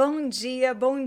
bom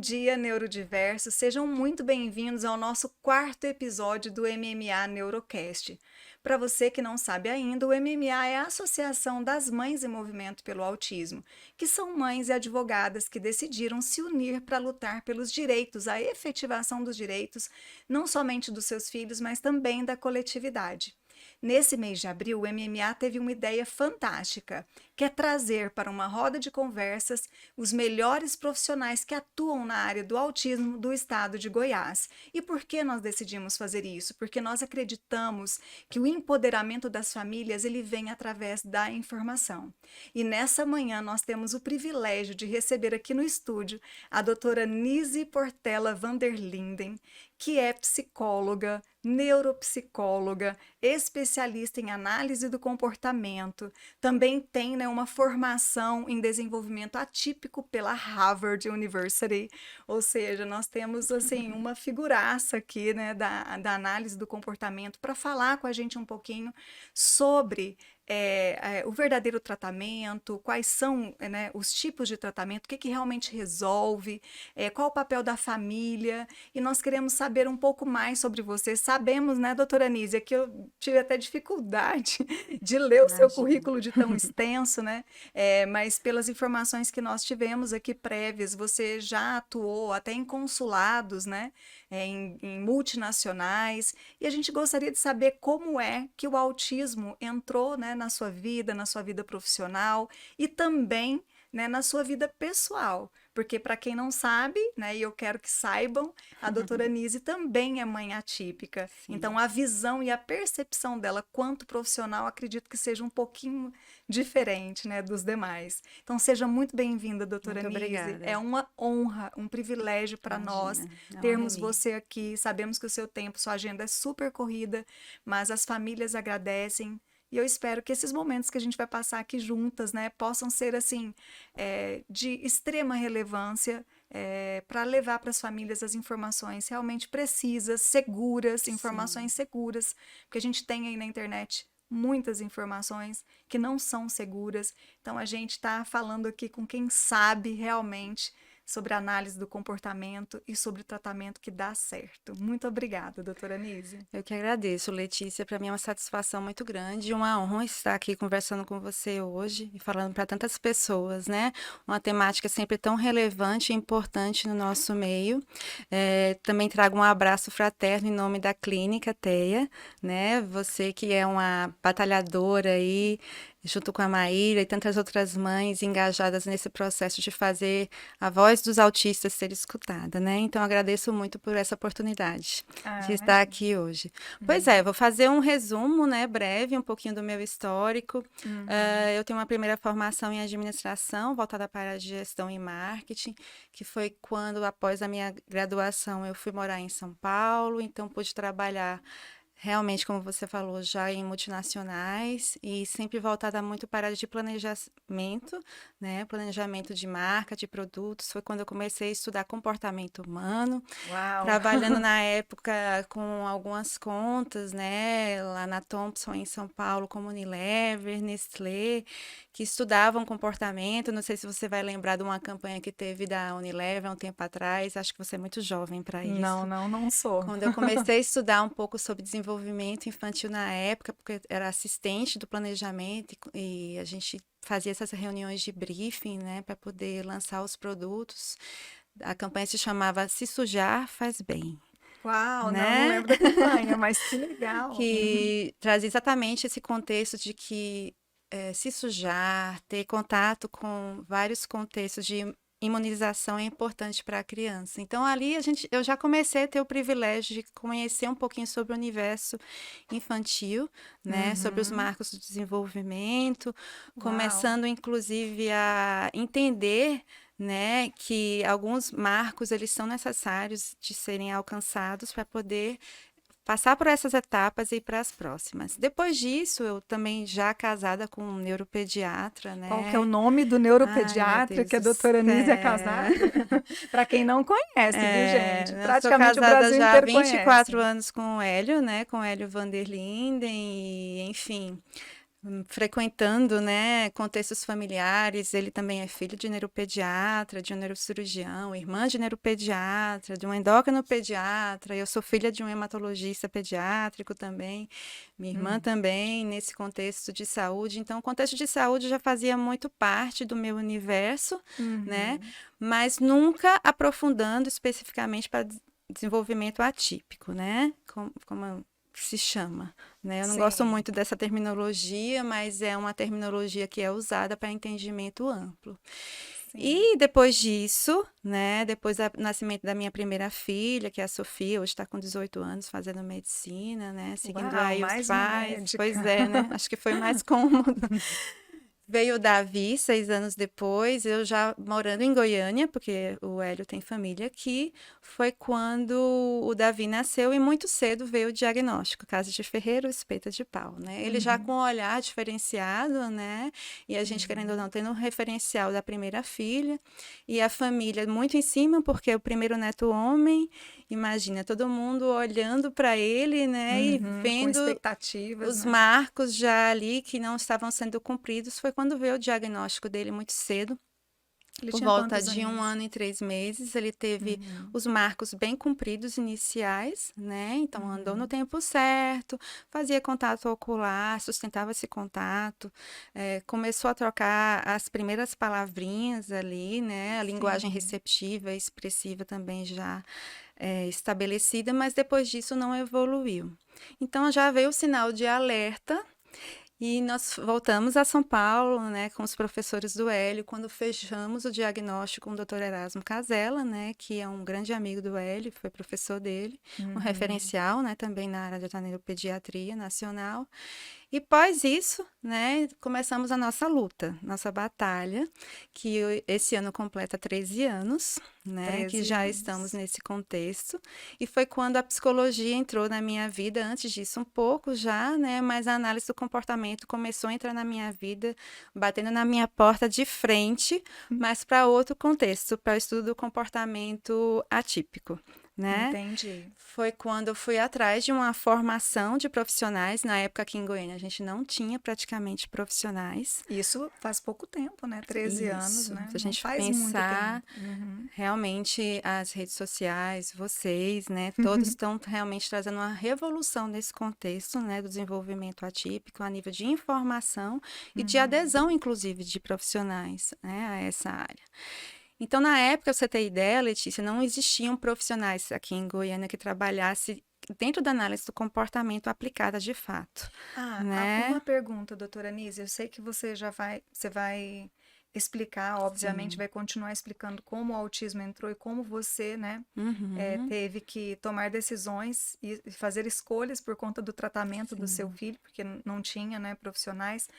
dia, neurodiversos. Sejam muito bem-vindos ao nosso quarto episódio do MMA Neurocast. Para você que não sabe ainda, o MMA é a Associação das Mães em Movimento pelo Autismo, que são mães e advogadas que decidiram se unir para lutar pelos direitos, a efetivação dos direitos, não somente dos seus filhos, mas também da coletividade. Nesse mês de abril, o MMA teve uma ideia fantástica, que é trazer para uma roda de conversas os melhores profissionais que atuam na área do autismo do estado de Goiás. E por que nós decidimos fazer isso? Porque nós acreditamos que o empoderamento das famílias ele vem através da informação. E nessa manhã nós temos o privilégio de receber aqui no estúdio a doutora Nise Portela Vanderlinden, que é psicóloga, neuropsicóloga, especialista em análise do comportamento, também tem, né, uma formação em desenvolvimento atípico pela Harvard University, ou seja, nós temos assim uma figuraça aqui, né, da análise do comportamento para falar com a gente um pouquinho sobre o verdadeiro tratamento, quais são, né, os tipos de tratamento, o que realmente resolve, qual o papel da família, e nós queremos saber um pouco mais sobre você. Sabemos, né, doutora Anísia, que eu tive até dificuldade de ler o seu Imagina. currículo de tão extenso, né? Mas pelas informações que nós tivemos aqui prévias, você já atuou até em consulados, né? Em multinacionais, e a gente gostaria de saber como é que o autismo entrou, né, na sua vida profissional e também, né, na sua vida pessoal, porque para quem não sabe, né, e eu quero que saibam, a doutora Nise também é mãe atípica, Sim, então a visão e a percepção dela quanto profissional acredito que seja um pouquinho diferente, né, dos demais. Então seja muito bem-vinda, doutora muito Nise, é obrigada. uma honra, um privilégio para nós Imagina, a honra é termos minha. você aqui. Sabemos que o seu tempo, sua agenda é super corrida, mas as famílias agradecem. E eu espero que esses momentos que a gente vai passar aqui juntas, né, possam ser assim, de extrema relevância, para levar para as famílias as informações realmente precisas, seguras, Sim, informações seguras, porque a gente tem aí na internet muitas informações que não são seguras. Então a gente está falando aqui com quem sabe realmente sobre a análise do comportamento e sobre o tratamento que dá certo. Muito obrigada, doutora Nise. eu que agradeço, Letícia. Para mim é uma satisfação muito grande e uma honra estar aqui conversando com você hoje e falando para tantas pessoas, né? Uma temática sempre tão relevante e importante no nosso meio. Também trago um abraço fraterno em nome da Clínica TEA, né? Você que é uma batalhadora aí, junto com a Maíra e tantas outras mães engajadas nesse processo de fazer a voz dos autistas ser escutada, né? Então, agradeço muito por essa oportunidade Ah, de estar imagina. aqui hoje. Pois Uhum. é, vou fazer um resumo, né, breve, um pouquinho do meu histórico. Uhum. Eu tenho uma primeira formação em administração, voltada para a gestão e marketing, que foi quando, após a minha graduação, eu fui morar em São Paulo, então pude trabalhar realmente, como você falou, já em multinacionais e sempre voltada muito para a área de planejamento, né? Planejamento de marca, de produtos. Foi quando eu comecei a estudar comportamento humano, Uau! trabalhando na época com algumas contas, né? Lá na Thomson, em São Paulo, como Unilever, Nestlé, que estudavam comportamento. Não sei se você vai lembrar de uma campanha que teve da Unilever há um tempo atrás. Acho que você é muito jovem para Não, isso. não, não sou. Quando eu comecei a estudar um pouco sobre desenvolvimento infantil na época, porque eu era assistente do planejamento e a gente fazia essas reuniões de briefing, né, para poder lançar os produtos. A campanha se chamava Se Sujar Faz Bem, Uau, não, não né? lembro da campanha, mas que legal. Uhum. Que trazia exatamente esse contexto de que se sujar, ter contato com vários contextos de imunização é importante para a criança. Então ali eu já comecei a ter o privilégio de conhecer um pouquinho sobre o universo infantil, né, sobre os Uhum. marcos do desenvolvimento, Uau. começando inclusive a entender, né, que alguns marcos eles são necessários de serem alcançados para poder passar por essas etapas e ir para as próximas. Depois disso, eu também já casada com um neuropediatra, Qual que é o né? nome do Ai, meu neuropediatra Deus que a do doutora Nise é céu. casada? Para quem não conhece, viu, gente? Eu sou Praticamente o casada Brasil já há inteiro 24 conhece. anos com o Hélio, né? Com o Hélio Vanderlinden e, enfim, frequentando, né, contextos familiares. Ele também é filho de neuropediatra, de um neurocirurgião, irmã de neuropediatra, de um endocrinopediatra. Eu sou filha de um hematologista pediátrico também. Minha irmã também, nesse contexto de saúde. Então, o contexto de saúde já fazia muito parte do meu universo, né, mas nunca aprofundando especificamente para desenvolvimento atípico, né, como se chama, né? Eu não gosto Sim. muito dessa terminologia, mas é uma terminologia que é usada para entendimento amplo. Sim. E depois disso, né, depois do nascimento da minha primeira filha, que é a Sofia, hoje está com 18 anos fazendo medicina, né, seguindo Uau, aí os mais uma pais. Pois médica. é, né? Acho que foi mais cômodo. Veio o Davi 6 anos depois, eu já morando em Goiânia, porque o Hélio tem família aqui. Foi quando o Davi nasceu e muito cedo veio o diagnóstico, Casa de Ferreiro, Espeta de Pau, né? Ele já com um olhar diferenciado, né? E a gente, querendo ou não, tendo um referencial da primeira filha. E a família muito em cima, porque o primeiro neto homem, imagina, todo mundo olhando para ele, né? E Com vendo expectativas, os né? marcos já ali que não estavam sendo cumpridos. Foi quando veio o diagnóstico dele muito cedo, Ele por tinha volta quantos de 1 ano aninhos? e 3 meses. Ele teve os marcos bem cumpridos iniciais, né? Então andou no tempo certo, fazia contato ocular, sustentava esse contato, começou a trocar as primeiras palavrinhas ali, né? A linguagem Sim. receptiva e expressiva também já estabelecida, mas depois disso não evoluiu. Então já veio o sinal de alerta e nós voltamos a São Paulo, né, com os professores do Hélio, quando fechamos o diagnóstico com o Dr. Erasmo Casella, né, que é um grande amigo do Hélio, foi professor dele, um referencial, né, também na área da neuropediatria nacional. E após isso, né, começamos a nossa luta, nossa batalha, que esse ano completa 13 anos, né, que 13 já estamos anos. nesse contexto. E foi quando a psicologia entrou na minha vida, antes disso um pouco já, né, mas a análise do comportamento começou a entrar na minha vida, batendo na minha porta de frente, mas para outro contexto, para o estudo do comportamento atípico. Né? Entendi. Foi quando eu fui atrás de uma formação de profissionais. Na época aqui em Goiânia, a gente não tinha praticamente profissionais. Isso faz pouco tempo, né? 13 anos, Isso. né? Se a Não gente faz muito tempo. pensar, realmente as redes sociais, vocês, né, todos estão realmente trazendo uma revolução nesse contexto, né, do desenvolvimento atípico a nível de informação e de adesão, inclusive, de profissionais, né, a essa área. Então, na época, pra você ter ideia, Letícia, não existiam profissionais aqui em Goiânia que trabalhassem dentro da análise do comportamento aplicada de fato, Uma né? pergunta, doutora Anísia. Eu sei que você vai explicar, obviamente, Sim. vai continuar explicando como o autismo entrou e como você, né, Uhum. teve que tomar decisões e fazer escolhas por conta do tratamento do seu Sim. filho, porque não tinha, né, profissionais.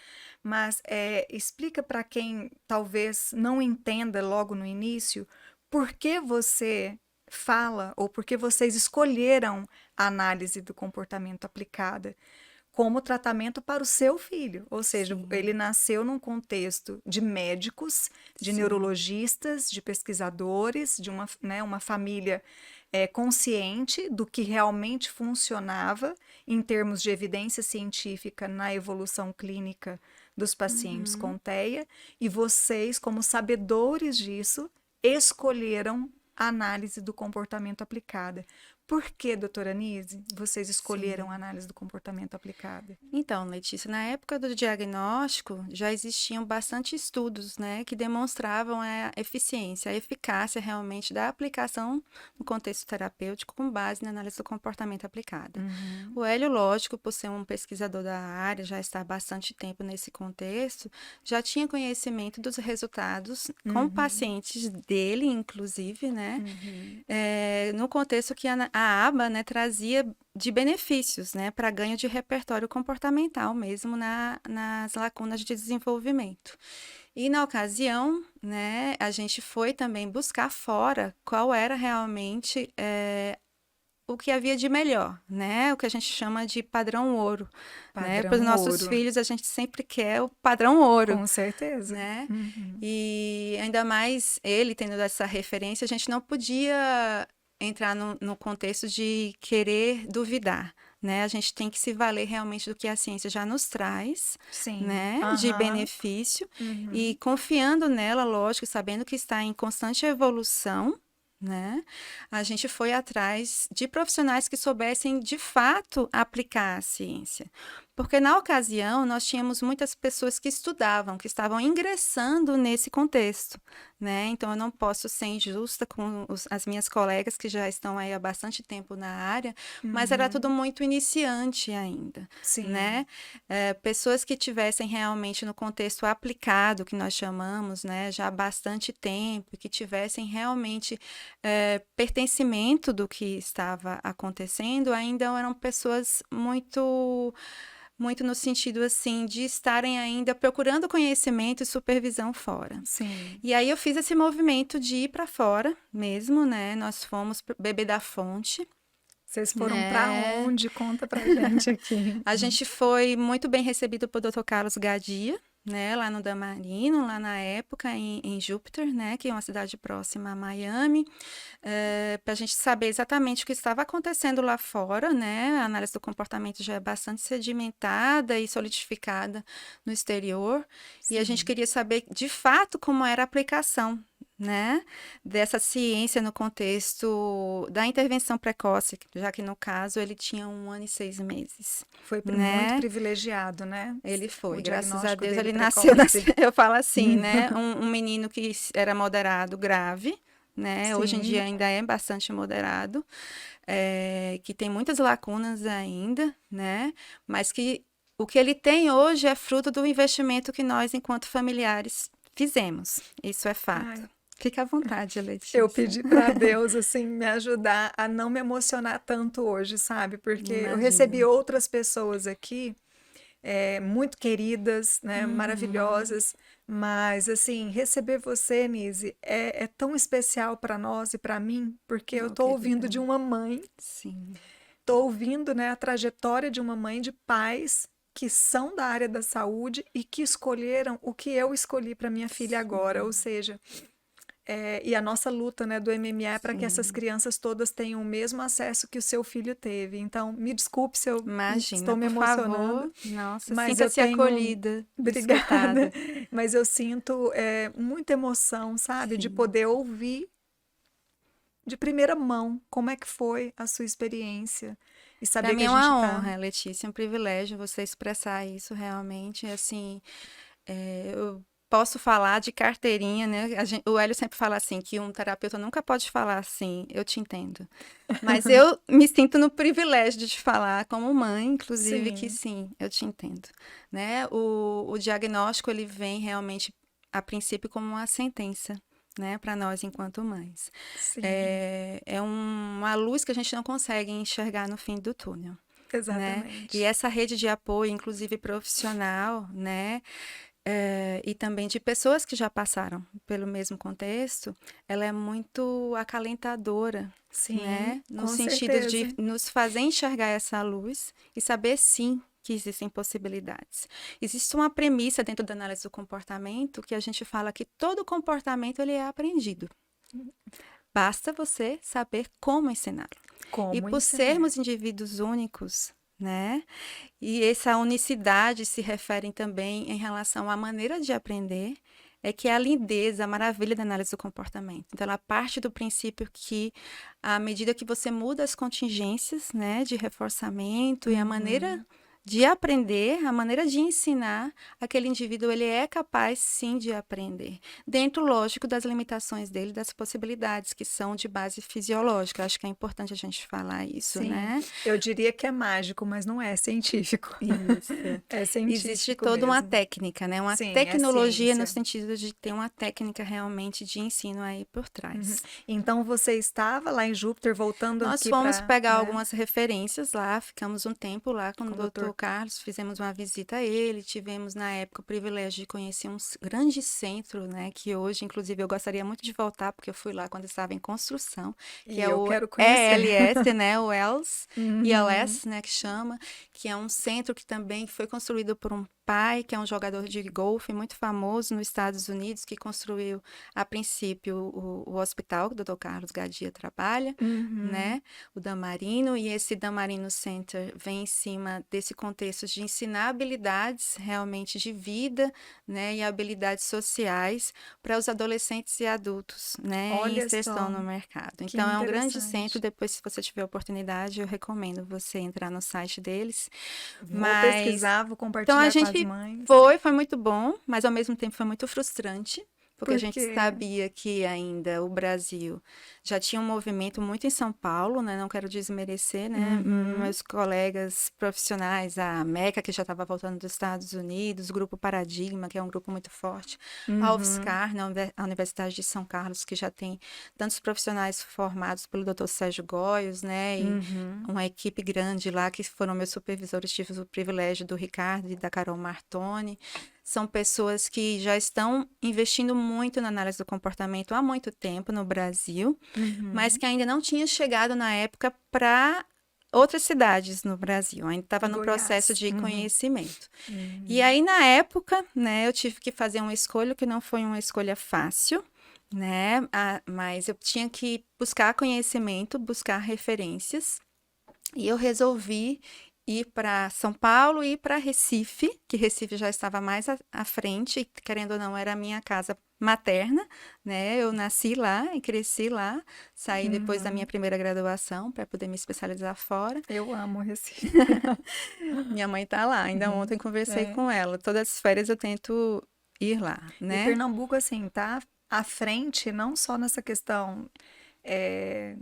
Mas explica para quem talvez não entenda logo no início por que você fala ou por que vocês escolheram a análise do comportamento aplicada como tratamento para o seu filho. Ou seja, Sim. ele nasceu num contexto de médicos, de Sim. neurologistas, de pesquisadores, de uma família consciente do que realmente funcionava em termos de evidência científica na evolução clínica dos pacientes Uhum. com TEA, e vocês, como sabedores disso, escolheram a análise do comportamento aplicada. Por que, doutora Nise, vocês escolheram a Sim. análise do comportamento aplicada? Então, Letícia, na época do diagnóstico já existiam bastante estudos, né, que demonstravam a eficiência, a eficácia realmente da aplicação no contexto terapêutico com base na análise do comportamento aplicada. O Hélio, lógico, por ser um pesquisador da área, já está há bastante tempo nesse contexto, já tinha conhecimento dos resultados com pacientes dele, inclusive, né, no contexto que a aba, né, trazia de benefícios, né, para ganho de repertório comportamental mesmo nas lacunas de desenvolvimento. E na ocasião, né, a gente foi também buscar fora qual era realmente o que havia de melhor, né, o que a gente chama de padrão ouro, né, para os Padrão nossos ouro, filhos a gente sempre quer o padrão ouro, com certeza. né, e ainda mais ele tendo essa referência, a gente não podia entrar no contexto de querer duvidar, né? A gente tem que se valer realmente do que a ciência já nos traz, Sim. né? De benefício e confiando nela, lógico, sabendo que está em constante evolução, né? A gente foi atrás de profissionais que soubessem de fato aplicar a ciência. Porque na ocasião nós tínhamos muitas pessoas que estudavam, que estavam ingressando nesse contexto, né? Então eu não posso ser injusta com as minhas colegas que já estão aí há bastante tempo na área, mas era tudo muito iniciante ainda, Sim. né? Pessoas que tivessem realmente no contexto aplicado, que nós chamamos, né? Já há bastante tempo, que tivessem realmente pertencimento do que estava acontecendo, ainda eram pessoas muito no sentido, assim, de estarem ainda procurando conhecimento e supervisão fora. Sim. E aí eu fiz esse movimento de ir para fora mesmo, né? Nós fomos beber da fonte. Vocês foram para onde? Conta pra gente aqui. A gente foi muito bem recebido por Dr. Carlos Gadia, né, lá no Damarino, lá na época, em Júpiter, né, que é uma cidade próxima a Miami, para a gente saber exatamente o que estava acontecendo lá fora, né, a análise do comportamento já é bastante sedimentada e solidificada no exterior, e a gente queria saber, de fato, como era a aplicação, né, dessa ciência no contexto da intervenção precoce, já que no caso ele tinha 1 ano e 6 meses. Foi né? muito privilegiado, né? Ele foi, O graças a diagnóstico Deus dele ele precoce. nasceu, eu falo assim, né? Um menino que era moderado, grave, né? Hoje em Sim. dia ainda é bastante moderado, que tem muitas lacunas ainda, né? Mas que o que ele tem hoje é fruto do investimento que nós, enquanto familiares, fizemos. Isso é fato. Ai. Fica à vontade, Letícia. Eu pedi para Deus, assim, me ajudar a não me emocionar tanto hoje, sabe? Porque eu Imagino. recebi outras pessoas aqui, muito queridas, né? Maravilhosas, mas, assim, receber você, Nise, é tão especial para nós e para mim, porque eu tô ouvindo querida. de uma mãe, Sim. tô ouvindo, né, a trajetória de uma mãe de pais que são da área da saúde e que escolheram o que eu escolhi para minha filha agora, ou seja, e a nossa luta, né, do MMA é para que essas crianças todas tenham o mesmo acesso que o seu filho teve. Então, me desculpe se eu Imagina, estou me por emocionando. favor. Nossa, Mas eu sinta-se tenho... acolhida, Obrigada. escutada. Mas eu sinto muita emoção, sabe? De Sim. poder ouvir de primeira mão como é que foi a sua experiência. E saber Para mim que é a gente uma tá... honra, Letícia, é um privilégio você expressar isso realmente. Assim, eu posso falar de carteirinha, né? O Hélio sempre fala assim, que um terapeuta nunca pode falar assim, eu te entendo. Mas eu me sinto no privilégio de te falar como mãe, inclusive, que sim, eu te entendo. Né? O diagnóstico, ele vem realmente, a princípio, como uma sentença, né, para nós enquanto mães. Sim, É uma luz que a gente não consegue enxergar no fim do túnel. Né? exatamente. E essa rede de apoio, inclusive profissional, né, e também de pessoas que já passaram pelo mesmo contexto, ela é muito acalentadora, Sim, né, no com sentido certeza. de nos fazer enxergar essa luz e saber sim que existem possibilidades. Existe uma premissa dentro da análise do comportamento que a gente fala que todo comportamento ele é aprendido. Basta você saber como ensiná-lo. Como E por ensinar. sermos indivíduos únicos, né? E essa unicidade se refere também em relação à maneira de aprender, é que é a lindeza, a maravilha da análise do comportamento. Então, ela parte do princípio que, à medida que você muda as contingências, né, de reforçamento e a maneira de aprender, a maneira de ensinar, aquele indivíduo ele é capaz sim de aprender. Dentro, lógico, das limitações dele, das possibilidades que são de base fisiológica. Acho que é importante a gente falar isso, Sim, né? eu diria que é mágico, mas não é científico. Isso. É científico Existe toda uma mesmo. técnica, né? Uma Sim, é tecnologia no ciência. sentido de ter uma técnica realmente de ensino aí por trás. Então você estava lá em Júpiter, voltando Nós aqui fomos para, pegar né? algumas referências lá, ficamos um tempo lá com o Com o Dr. Carlos, fizemos uma visita a ele, tivemos na época o privilégio de conhecer um grande centro, né, que hoje, inclusive, eu gostaria muito de voltar, porque eu fui lá quando estava em construção, que E é eu o quero conhecer. ELS, né, o ELS, Uhum. ILS, né, que chama, que é um centro que também foi construído por um pai, que é um jogador de golfe muito famoso nos Estados Unidos, que construiu, a princípio, o hospital que o Dr. Carlos Gadia trabalha, Uhum. né, o Damarino, e esse Damarino Center vem em cima desse contexto de ensinar habilidades realmente de vida, né, e habilidades sociais para os adolescentes e adultos, né, em Olha inserção só, no mercado. que Então, é um grande centro, interessante. depois, se você tiver oportunidade, eu recomendo você entrar no site deles, Vou mas pesquisar, vou então a compartilhar com as gente mães. foi muito bom, mas ao mesmo tempo foi muito frustrante, porque a gente Porque, sabia que ainda o Brasil já tinha um movimento muito em São Paulo, né? Não quero desmerecer, né? uhum, Meus colegas profissionais, a Meca, que já estava voltando dos Estados Unidos, o Grupo Paradigma, que é um grupo muito forte, a uhum, UFSCar, né? A Universidade de São Carlos, que já tem tantos profissionais formados pelo Dr. Sérgio Góes, né? E uhum. uma equipe grande lá, que foram meus supervisores, tive o privilégio do Ricardo e da Carol Martoni. São pessoas que já estão investindo muito na análise do comportamento há muito tempo no Brasil, mas Uhum. que ainda não tinha chegado na época para outras cidades no Brasil, ainda estava no processo Goiás. de Uhum. conhecimento. E Uhum. aí, na época, né, eu tive que fazer uma escolha que não foi uma escolha fácil, né, mas eu tinha que buscar conhecimento, buscar referências, e eu resolvi ir para São Paulo e ir para Recife, que Recife já estava mais à frente, e, querendo ou não, era a minha casa materna, né? Eu nasci lá e cresci lá, saí depois da minha Uhum. primeira graduação para poder me especializar fora. Eu amo Recife. Minha mãe tá lá, ainda Uhum. ontem conversei É. com ela. Todas as férias eu tento ir lá, E né? Pernambuco, assim, tá à frente, não só nessa questão é,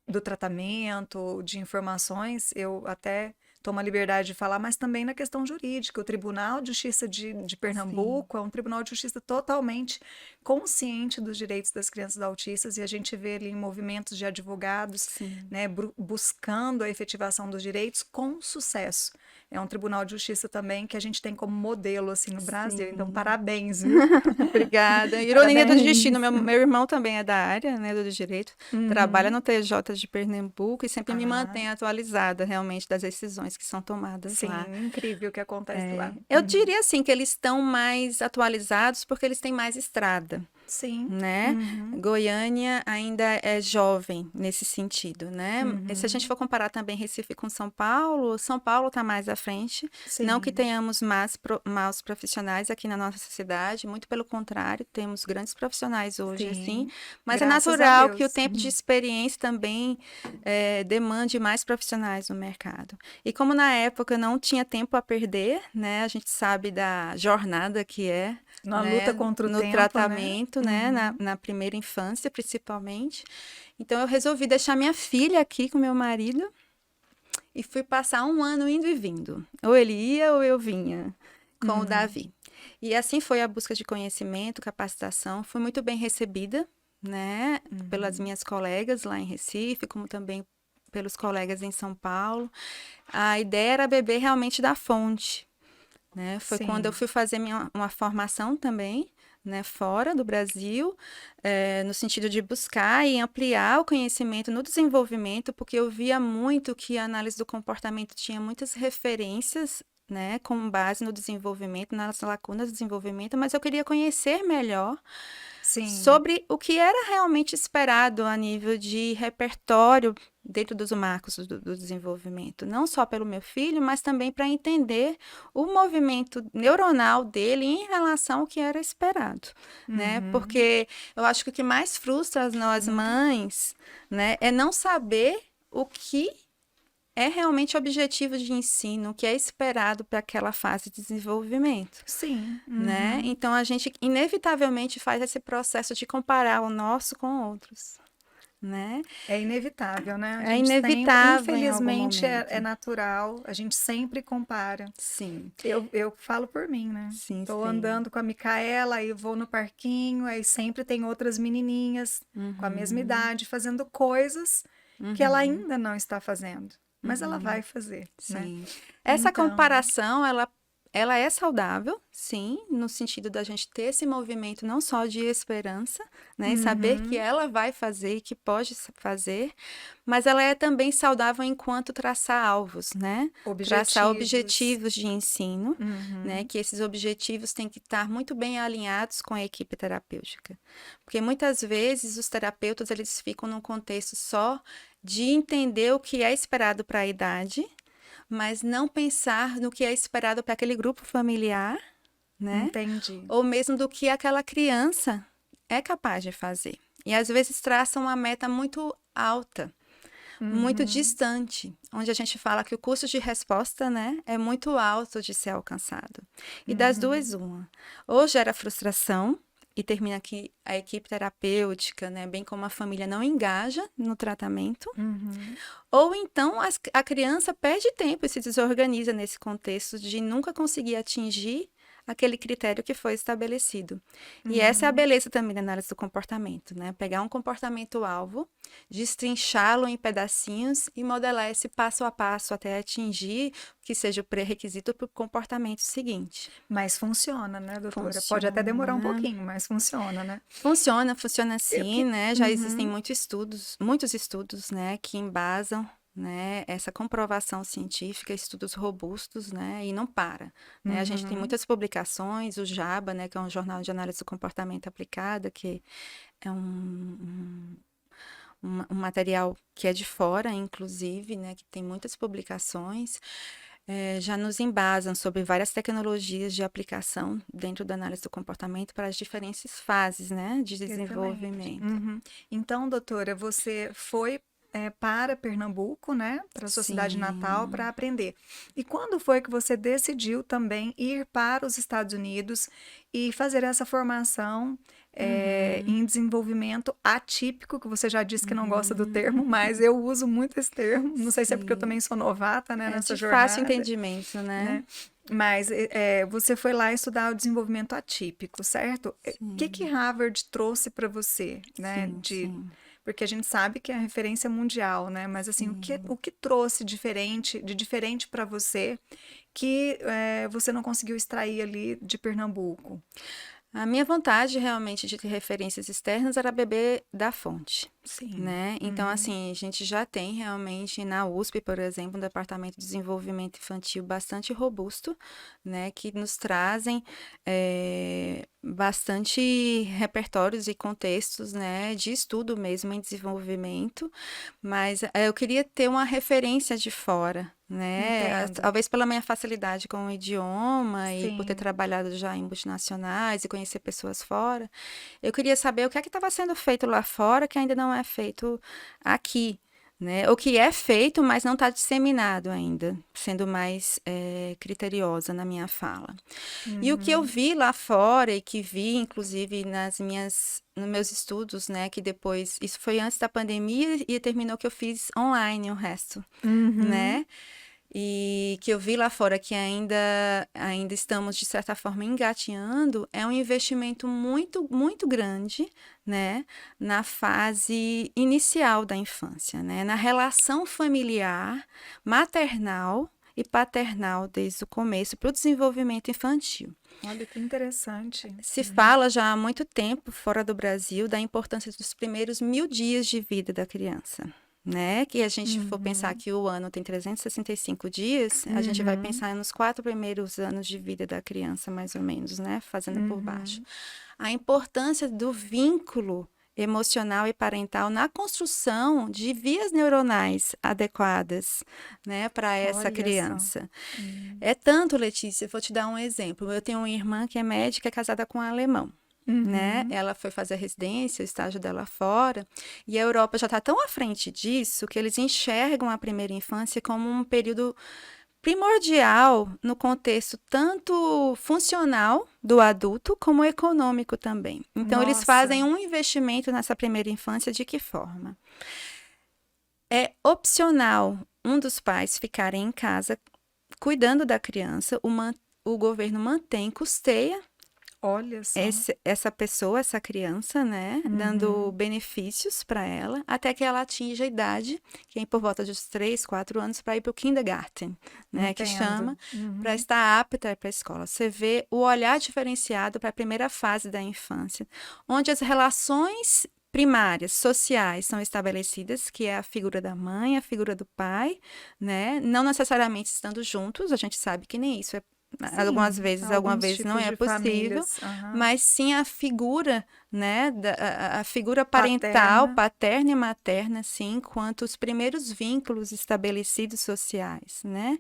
do tratamento, de informações, eu até tomo a liberdade de falar, mas também na questão jurídica. O Tribunal de Justiça de Sim, Pernambuco é um tribunal de justiça totalmente consciente dos direitos das crianças autistas, e a gente vê ali movimentos de advogados, sim, né, buscando a efetivação dos direitos com sucesso. É um tribunal de justiça também que a gente tem como modelo assim no Brasil. Então, sim. parabéns, viu? Obrigada. Ironia do destino, Parabéns. meu irmão também é da área, né, do direito, trabalha Uhum. no TJ de Pernambuco e sempre me Ah, mantém atualizada realmente das decisões que são tomadas lá. sim, incrível o que acontece lá. Eu Uhum. diria assim que eles estão mais atualizados porque eles têm mais estrada, Sim. né? Uhum. Goiânia ainda é jovem nesse sentido, né? E se a gente Uhum. for comparar também Recife com São Paulo está mais à frente. Não que Sim, tenhamos maus profissionais aqui na nossa cidade, muito pelo contrário, temos grandes profissionais hoje, assim, sim. mas é Graças a natural que o Deus. tempo de Uhum. experiência também demande mais profissionais no mercado. E como na época não tinha tempo a perder, né? A gente sabe da jornada que é, Na luta né, contra o no tempo, né? tratamento, né, Uhum. na primeira infância, principalmente. Então, eu resolvi deixar minha filha aqui com meu marido e fui passar um ano indo e vindo. Ou ele ia ou eu vinha com o Uhum. Davi. E assim foi a busca de conhecimento, capacitação. Fui muito bem recebida, né, pelas Uhum. minhas colegas lá em Recife, como também pelos colegas em São Paulo. A ideia era beber realmente da fonte, né? Foi quando eu Sim. fui fazer uma formação também, né, fora do Brasil, no sentido de buscar e ampliar o conhecimento no desenvolvimento, porque eu via muito que a análise do comportamento tinha muitas referências, né, com base no desenvolvimento, nas lacunas do desenvolvimento, mas eu queria conhecer melhor Sim. sobre o que era realmente esperado a nível de repertório dentro dos marcos do desenvolvimento, não só pelo meu filho, mas também para entender o movimento neuronal dele em relação ao que era esperado, né? Uhum. Porque eu acho que o que mais frustra nós Muito. mães, né, é não saber o que é realmente objetivo de ensino, o que é esperado para aquela fase de desenvolvimento, Sim. né? Uhum. Então a gente inevitavelmente faz esse processo de comparar o nosso com outros, né? É inevitável, né? A É gente sempre, inevitável em algum infelizmente, é momento. natural, a gente sempre compara. Sim, Eu falo por mim, né? sim, Tô sim. andando com a Micaela, aí vou no parquinho, aí sempre tem outras menininhas com a mesma Uhum, idade fazendo coisas que ela uhum, ainda não está fazendo. mas ela vai fazer, né? Sim. Essa Então, comparação, ela é saudável, sim, no sentido da gente ter esse movimento não só de esperança, né, e saber que uhum, ela vai fazer e que pode fazer, mas ela é também saudável enquanto traçar alvos, né? Traçar objetivos. objetivos de ensino, né? Uhum, Que esses objetivos têm que estar muito bem alinhados com a equipe terapêutica. Porque muitas vezes os terapeutas eles ficam num contexto só de entender o que é esperado para a idade, mas não pensar no que é esperado para aquele grupo familiar, né? entendi. Ou mesmo do que aquela criança é capaz de fazer. E às vezes traçam uma meta muito alta, muito Uhum, distante, onde a gente fala que o custo de resposta, né, é muito alto de ser alcançado. E das uhum, duas, uma. Ou gera frustração e termina que a equipe terapêutica, né, bem como a família, não engaja no tratamento, uhum, ou então a criança perde tempo e se desorganiza nesse contexto de nunca conseguir atingir aquele critério que foi estabelecido. E essa é a uhum. beleza também da análise do comportamento, né? Pegar um comportamento-alvo, destrinchá-lo em pedacinhos e modelar esse passo a passo até atingir que seja o pré-requisito para o comportamento seguinte. Mas funciona, né, doutora? Pode até demorar um Funciona. pouquinho, mas funciona, né? Funciona Eu assim, que... né? Já existem Uhum, muitos estudos, né, que embasam, né, essa comprovação científica, estudos robustos, né, e não para, né? A gente tem uhum, muitas publicações, o JABA, né, que é um jornal de análise do comportamento aplicada, que é um material que é de fora, inclusive, né, que tem muitas publicações, já nos embasam sobre várias tecnologias de aplicação dentro da análise do comportamento para as diferentes fases, né, de excelente. desenvolvimento. Uhum. Então, doutora, você foi para Pernambuco, né, para sua cidade natal, para Sim. aprender. E quando foi que você decidiu também ir para os Estados Unidos e fazer essa formação Uhum, em desenvolvimento atípico, que você já disse que não gosta do uhum. termo, mas eu uso muito esse termo. Não sei se é porque eu Sim. também sou novata, né, É nessa de fácil jornada, entendimento, né? né? Mas você foi lá estudar o desenvolvimento atípico, certo? O que que Sim, Harvard trouxe para você, né? sim, Porque a gente sabe que é a referência mundial, né? Mas assim, sim. o que trouxe de diferente para você que você não conseguiu extrair ali de Pernambuco? A minha vontade realmente de ter referências externas era beber da fonte, Sim. né? Então, Uhum. assim, a gente já tem realmente na USP, por exemplo, um departamento de desenvolvimento infantil bastante robusto, né? Que nos trazem bastante repertórios e contextos, né? De estudo mesmo em desenvolvimento, mas eu queria ter uma referência de fora. Né? Entendo. Talvez pela minha facilidade com o idioma e por ter Sim. trabalhado já em multinacionais e conhecer pessoas fora, eu queria saber o que é que estava sendo feito lá fora que ainda não é feito aqui, né? O que é feito, mas não está disseminado ainda, sendo mais criteriosa na minha fala. E o que eu Uhum. vi lá fora e que vi, inclusive, nos meus estudos, né? Que depois, isso foi antes da pandemia e terminou que eu fiz online o resto, Uhum. né? E que eu vi lá fora que ainda estamos, de certa forma, engateando, é um investimento muito grande, né, na fase inicial da infância, né, na relação familiar, maternal e paternal desde o começo para o desenvolvimento infantil. Olha que interessante. Se Uhum. fala já há muito tempo fora do Brasil da importância dos primeiros 1000 dias de vida da criança. Né? Que a gente for pensar Uhum. que o ano tem 365 dias, a gente vai Uhum. pensar nos 4 primeiros anos de vida da criança, mais ou menos, né? Fazendo por baixo. Uhum. A importância do vínculo emocional e parental na construção de vias neuronais adequadas, né, para essa Olha só. criança. Uhum. É tanto, Letícia, eu vou te dar um exemplo. Eu tenho uma irmã que é médica, casada com um alemão. Né? Uhum. Ela foi fazer a residência, o estágio dela fora, e a Europa já está tão à frente disso que eles enxergam a primeira infância como um período primordial no contexto tanto funcional do adulto como econômico também. Então, eles Nossa. fazem um investimento nessa primeira infância de que forma? É opcional um dos pais ficarem em casa cuidando da criança, o governo mantém, custeia Olha só. essa pessoa, essa criança, né, dando Uhum. benefícios para ela, até que ela atinja a idade, que é por volta dos 3, 4 anos, para ir para o kindergarten, né, que Entendo. chama, para Uhum. estar apta para a escola. Você vê o olhar diferenciado para a primeira fase da infância, onde as relações primárias, sociais, são estabelecidas, que é a figura da mãe, a figura do pai, né, não necessariamente estando juntos, a gente sabe que nem isso é algumas Sim, vezes, alguma alguns vez não tipos é de possível, famílias. Aham. mas sim a figura, né, a figura parental, Paterna. paterna e materna, sim, quanto os primeiros vínculos estabelecidos sociais, né?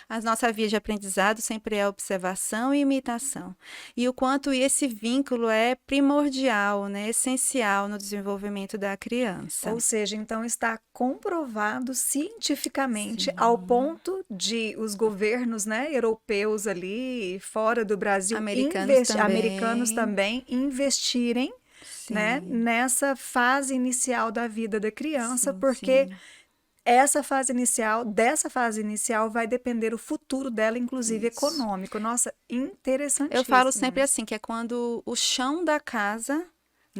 A nossa via de aprendizado sempre é observação e imitação. E o quanto esse vínculo é primordial, né, essencial no desenvolvimento da criança. Ou seja, então está comprovado cientificamente ao Sim. ponto de os governos, né, europeus ali, fora do Brasil, Americanos americanos também. também, investirem, né, Sim, nessa fase inicial da vida da criança, sim, porque sim. dessa fase inicial vai depender o futuro dela, inclusive Isso. econômico. Nossa, Eu falo interessantíssimo sempre isso. assim, que é quando o chão da casa,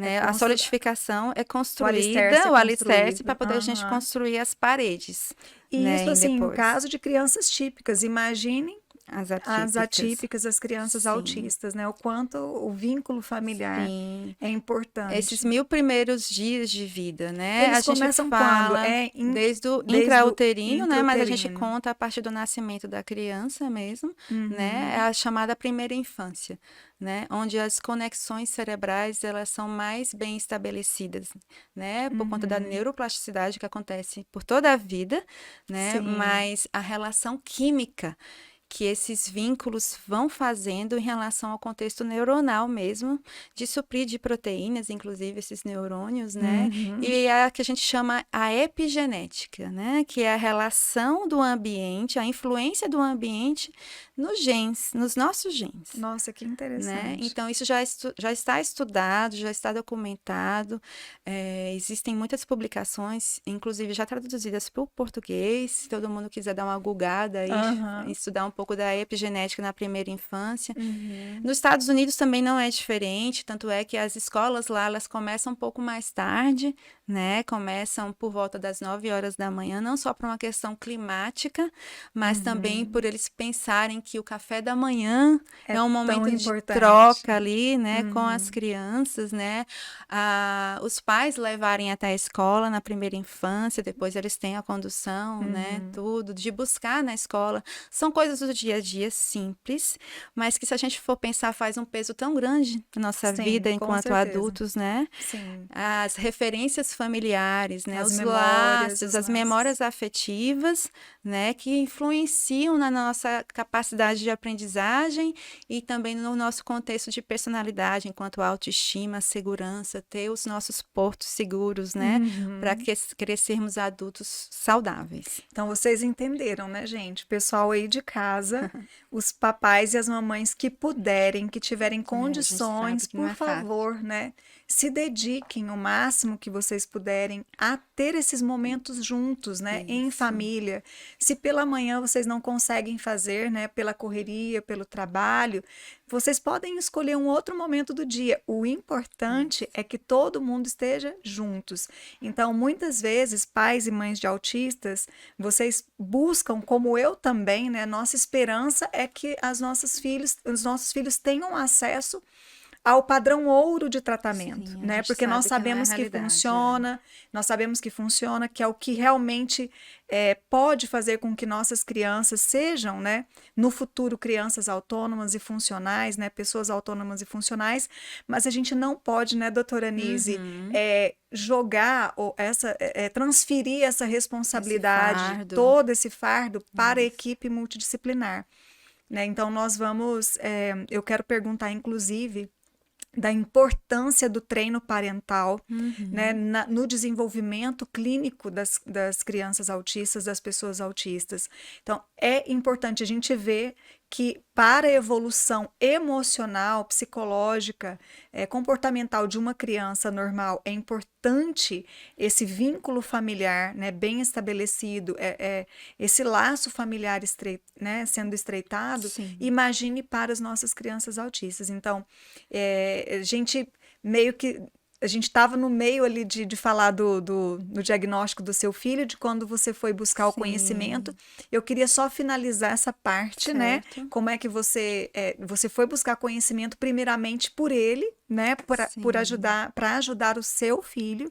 É né, a solidificação é o alicerce construída, é o alicerce para construído. poder a gente Aham. construir as paredes, E né, isso, em assim, em depois. caso de crianças típicas, imagine As as atípicas. atípicas, as crianças Sim, autistas, né? O quanto o vínculo familiar sim. é Esses importante. 1000 primeiros dias de vida, né? A Eles gente começam quando? fala desde o Desde o intrauterino, né? Mas a gente intrauterino. conta a partir do nascimento da criança mesmo, né? É Uhum, a chamada primeira infância, né? Onde as conexões cerebrais elas são mais bem estabelecidas, né? Por conta da uhum. neuroplasticidade que acontece por toda a vida, né? Sim. Mas a relação química que esses vínculos vão fazendo em relação ao contexto neuronal mesmo, de suprir de proteínas, inclusive esses neurônios, né? Uhum. E é a que a gente chama a epigenética, né? Que é a relação do ambiente, a influência do ambiente nos genes, nos nossos genes. Nossa, que Né? interessante. Então, isso já está estudado, já está documentado. Existem muitas publicações, inclusive já traduzidas para o português. Se todo mundo quiser dar uma googada aí, Aham. estudar um pouco da epigenética na primeira infância. Uhum. Nos Estados Unidos também não é diferente, tanto é que as escolas lá, elas começam um pouco mais tarde, né? Começam por volta das 9 horas da manhã, não só por uma questão climática, mas também Uhum. por eles pensarem que o café da manhã É é um tão momento de importante. troca ali, né, com as Uhum. crianças, né? Os pais levarem até a escola na primeira infância, depois eles têm a condução, né, Uhum. tudo, de buscar na escola. São coisas do dia a dia simples, mas que se a gente for pensar faz um peso tão grande na nossa Sim, vida com enquanto certeza. adultos, né? Sim. As referências familiares, né, As os memórias, laços, os as laços. memórias afetivas, né, que influenciam na nossa capacidade de aprendizagem e também no nosso contexto de personalidade, enquanto autoestima, segurança, ter os nossos portos seguros, né, para Uhum. crescermos adultos saudáveis. Então vocês entenderam, né, gente? Pessoal aí de casa, os papais e as mamães que puderem, que tiverem A gente sabe condições, que não por é fácil. favor, né? Se dediquem o máximo que vocês puderem a ter esses momentos juntos, né, em Isso. família. Se pela manhã vocês não conseguem fazer, né, pela correria, pelo trabalho, vocês podem escolher um outro momento do dia. O importante Isso. é que todo mundo esteja juntos. Então, muitas vezes, pais e mães de autistas, vocês buscam, como eu também, né? Nossa esperança é que os nossos filhos tenham acesso ao padrão ouro de tratamento, Sim, a né? gente Porque nós sabe que não é a sabemos que realidade. É. funciona, nós sabemos que funciona, que é o que realmente pode fazer com que nossas crianças sejam, né, no futuro, crianças autônomas e funcionais, né, pessoas autônomas e funcionais, mas a gente não pode, né, doutora Nise, Uhum. jogar transferir essa Esse responsabilidade, fardo. todo esse fardo para a Isso. equipe multidisciplinar, né? Então nós vamos, eu quero perguntar, inclusive, da importância do treino parental, né, Uhum. no desenvolvimento clínico das crianças autistas, das pessoas autistas. Então, é importante a gente ver que para a evolução emocional, psicológica, comportamental de uma criança normal é importante esse vínculo familiar, né, bem estabelecido, esse laço familiar né, sendo estreitado. Sim. Imagine para as nossas crianças autistas. Então, a gente meio que a gente estava no meio ali de falar do diagnóstico do seu filho, de quando você foi buscar o Sim. conhecimento. Eu queria só finalizar essa parte, né? Como é que você foi buscar conhecimento primeiramente por ele, né? Para ajudar o seu filho.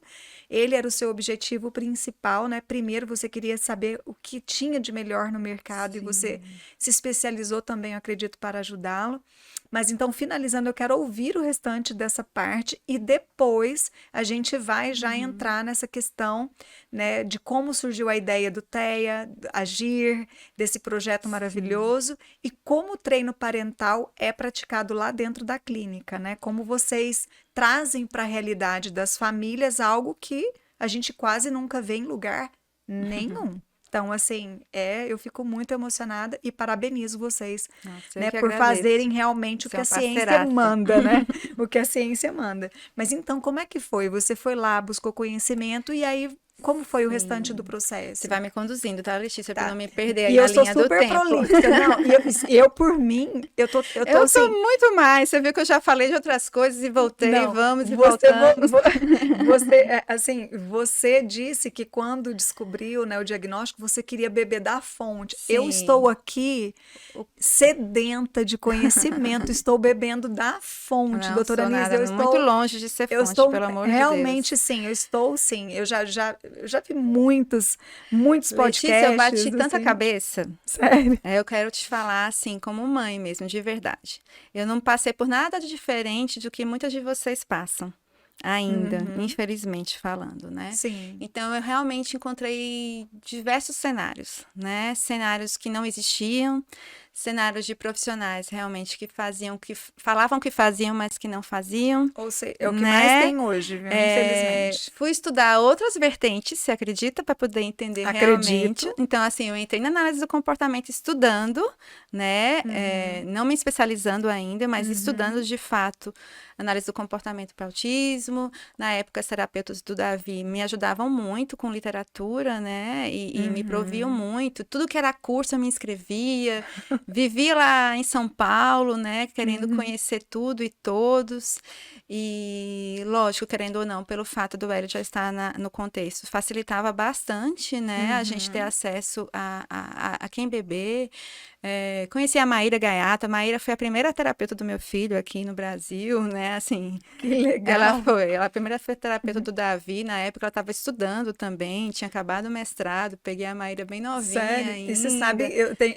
Ele era o seu objetivo principal, né? Primeiro você queria saber o que tinha de melhor no mercado. Sim. E você se especializou também, eu acredito, para ajudá-lo. Mas então, finalizando, eu quero ouvir o restante dessa parte e depois a gente vai já entrar nessa questão, né, de como surgiu a ideia do TEA, Agir, desse projeto maravilhoso e como o treino parental é praticado lá dentro da clínica, né? Como vocês trazem para a realidade das famílias algo que a gente quase nunca vê em lugar nenhum. Então, assim, eu fico muito emocionada e parabenizo vocês, né, por fazerem realmente o que a ciência manda, né? O que a ciência manda. Mas então, como é que foi? Você foi lá, buscou conhecimento e aí como foi o restante do processo? Você vai me conduzindo, tá, Letícia? Pra não me perder aí na linha do tempo. E eu sou super prolífica. Não, eu por mim, eu tô assim... sou muito mais. Você viu que eu já falei de outras coisas e voltei, vamos e voltamos. Você disse que quando descobriu, né, o diagnóstico, você queria beber da fonte. Sim. Eu estou aqui sedenta de conhecimento, estou bebendo da fonte, doutora Anísia. Eu estou muito longe de ser fonte, pelo amor de Deus. Realmente, sim, eu estou, sim. Eu já vi muitos podcasts. Letícia, eu bati tanta cabeça. Sério? Eu quero te falar, assim, como mãe mesmo, de verdade. Eu não passei por nada de diferente do que muitas de vocês passam. Ainda, infelizmente falando, né? Sim. Então, eu realmente encontrei diversos cenários, né? Cenários que não existiam, cenários de profissionais realmente que falavam que faziam, mas que não faziam. Ou seja, é o que mais tem hoje, viu? Infelizmente. Fui estudar outras vertentes, você acredita, para poder entender realmente. Então, assim, eu entrei na análise do comportamento estudando, né? Não me especializando ainda, mas estudando de fato análise do comportamento para autismo. Na época, os terapeutas do Davi me ajudavam muito com literatura, né? E me proviam muito. Tudo que era curso eu me inscrevia. Vivi lá em São Paulo, né? Querendo conhecer tudo e todos. E, lógico, querendo ou não, pelo fato do Hélio já estar no contexto, facilitava bastante, né? A gente ter acesso a quem beber. Conheci a Maíra Gaiato. A Maíra foi a primeira terapeuta do meu filho aqui no Brasil, né? Assim, que legal. Ela a primeira foi terapeuta do Davi. Na época ela estava estudando também, tinha acabado o mestrado. Peguei a Maíra bem novinha. Sério? Ainda. E você sabe,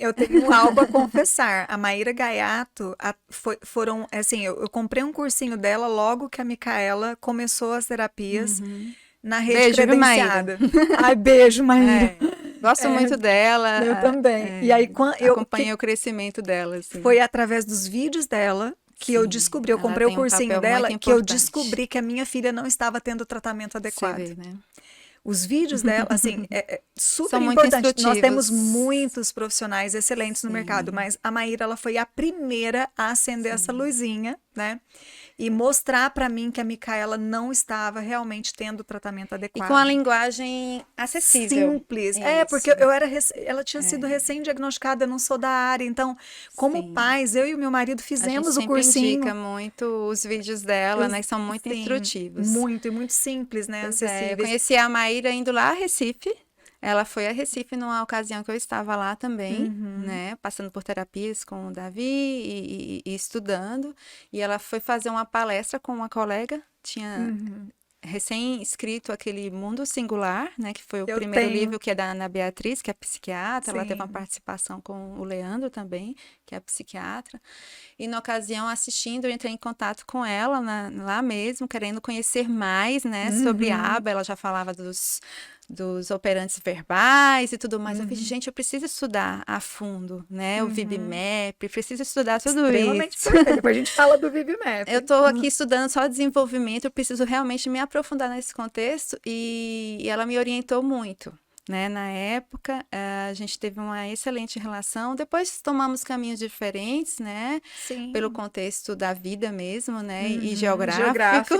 eu tenho algo a confessar. A Maíra Gaiato foram, assim, eu comprei um cursinho dela logo que a Micaela começou as terapias na rede credenciada. Ai, beijo, Maíra. Gosto muito dela. Eu também. E aí, quando eu acompanhei o crescimento dela. Assim. Foi através dos vídeos dela que eu descobri. Eu comprei o cursinho dela, que eu descobri que a minha filha não estava tendo o tratamento adequado. Você vê, né? Os vídeos dela, assim, super São importante. Nós temos muitos profissionais excelentes no mercado, mas a Maíra, ela foi a primeira a acender essa luzinha, né? E mostrar para mim que a Micaela não estava realmente tendo o tratamento adequado. E com a linguagem acessível. Simples. Porque ela tinha sido recém-diagnosticada, eu não sou da área. Então, como pais, eu e o meu marido fizemos o cursinho. A gente indica muito os vídeos dela, né? Que são muito instrutivos. Muito simples, né? Acessíveis. Eu conheci a Maíra indo lá a Recife. Ela foi a Recife numa ocasião que eu estava lá também, né? Passando por terapias com o Davi e estudando. E ela foi fazer uma palestra com uma colega, tinha recém-escrito aquele Mundo Singular, né? Que foi o primeiro livro, que é da Ana Beatriz, que é psiquiatra. Ela teve uma participação com o Leandro também, que é psiquiatra. E na ocasião, assistindo, eu entrei em contato com ela lá mesmo, querendo conhecer mais, né? Sobre a aba. Ela já falava dos operantes verbais e tudo mais. Eu falei, gente, eu preciso estudar a fundo, né? O VibMap, preciso estudar tudo isso. Depois a gente fala do VibMap. Eu tô aqui estudando só desenvolvimento, eu preciso realmente me aprofundar nesse contexto e ela me orientou muito, né? Na época, a gente teve uma excelente relação. Depois tomamos caminhos diferentes, né? Sim. Pelo contexto da vida mesmo, né? E Uhum, geográfico,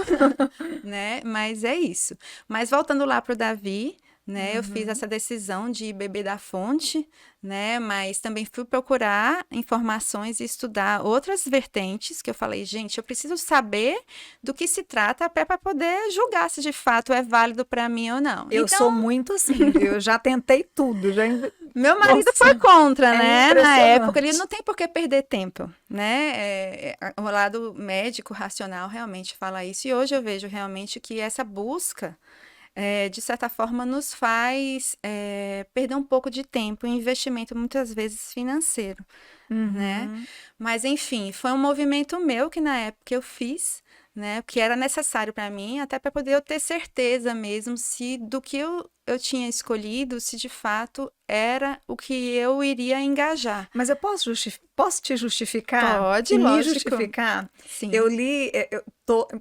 né? Mas é isso. Mas voltando lá para o Davi, né? Eu fiz essa decisão de beber da fonte, né? Mas também fui procurar informações e estudar outras vertentes que eu falei, gente, eu preciso saber do que se trata para poder julgar se de fato é válido para mim ou não. Eu sou muito assim, viu? Eu já tentei tudo, já Meu marido Nossa, foi contra, é né? Na impressionante. época, ele não tem por que perder tempo, né? O lado médico, racional, realmente fala isso. E hoje eu vejo realmente que essa busca, de certa forma, nos faz perder um pouco de tempo, um investimento muitas vezes financeiro, né? Mas, enfim, foi um movimento meu que na época eu fiz, né? Que era necessário para mim, até para poder eu ter certeza mesmo se do que eu tinha escolhido, se de fato era o que eu iria engajar. Mas eu posso te justificar? Pode, E me lógico. justificar? Sim. Eu li,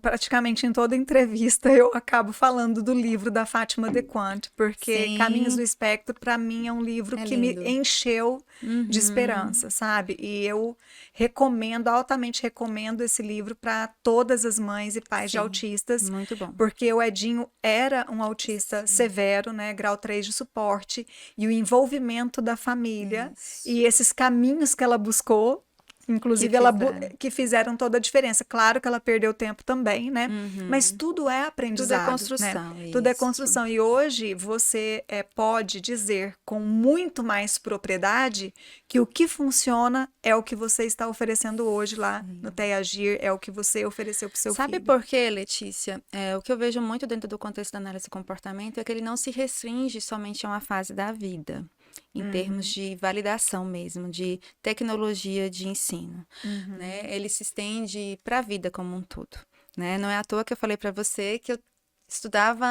praticamente em toda entrevista eu acabo falando do livro da Fátima de Quant, porque Sim. Caminhos do Espectro, para mim, é um livro que me lindo. encheu de esperança, sabe? E eu altamente recomendo esse livro para todas as mães e pais de Sim, autistas, muito bom. porque o Edinho era um autista severo, né? Grau 3 de suporte, e o envolvimento da família e esses caminhos que ela buscou, inclusive que fizeram toda a diferença. Claro que ela perdeu tempo também, né? Mas tudo é aprendizado. Tudo é construção. Né? Tudo é construção. E hoje você pode dizer com muito mais propriedade que o que funciona é o que você está oferecendo hoje lá no TEAGIR, é o que você ofereceu para o seu filho. Sabe por quê, Letícia? O que eu vejo muito dentro do contexto da análise do comportamento é que ele não se restringe somente a uma fase da vida, em termos de validação mesmo, de tecnologia de ensino, né? Ele se estende para a vida como um todo, né? Não é à toa que eu falei para você que eu estudava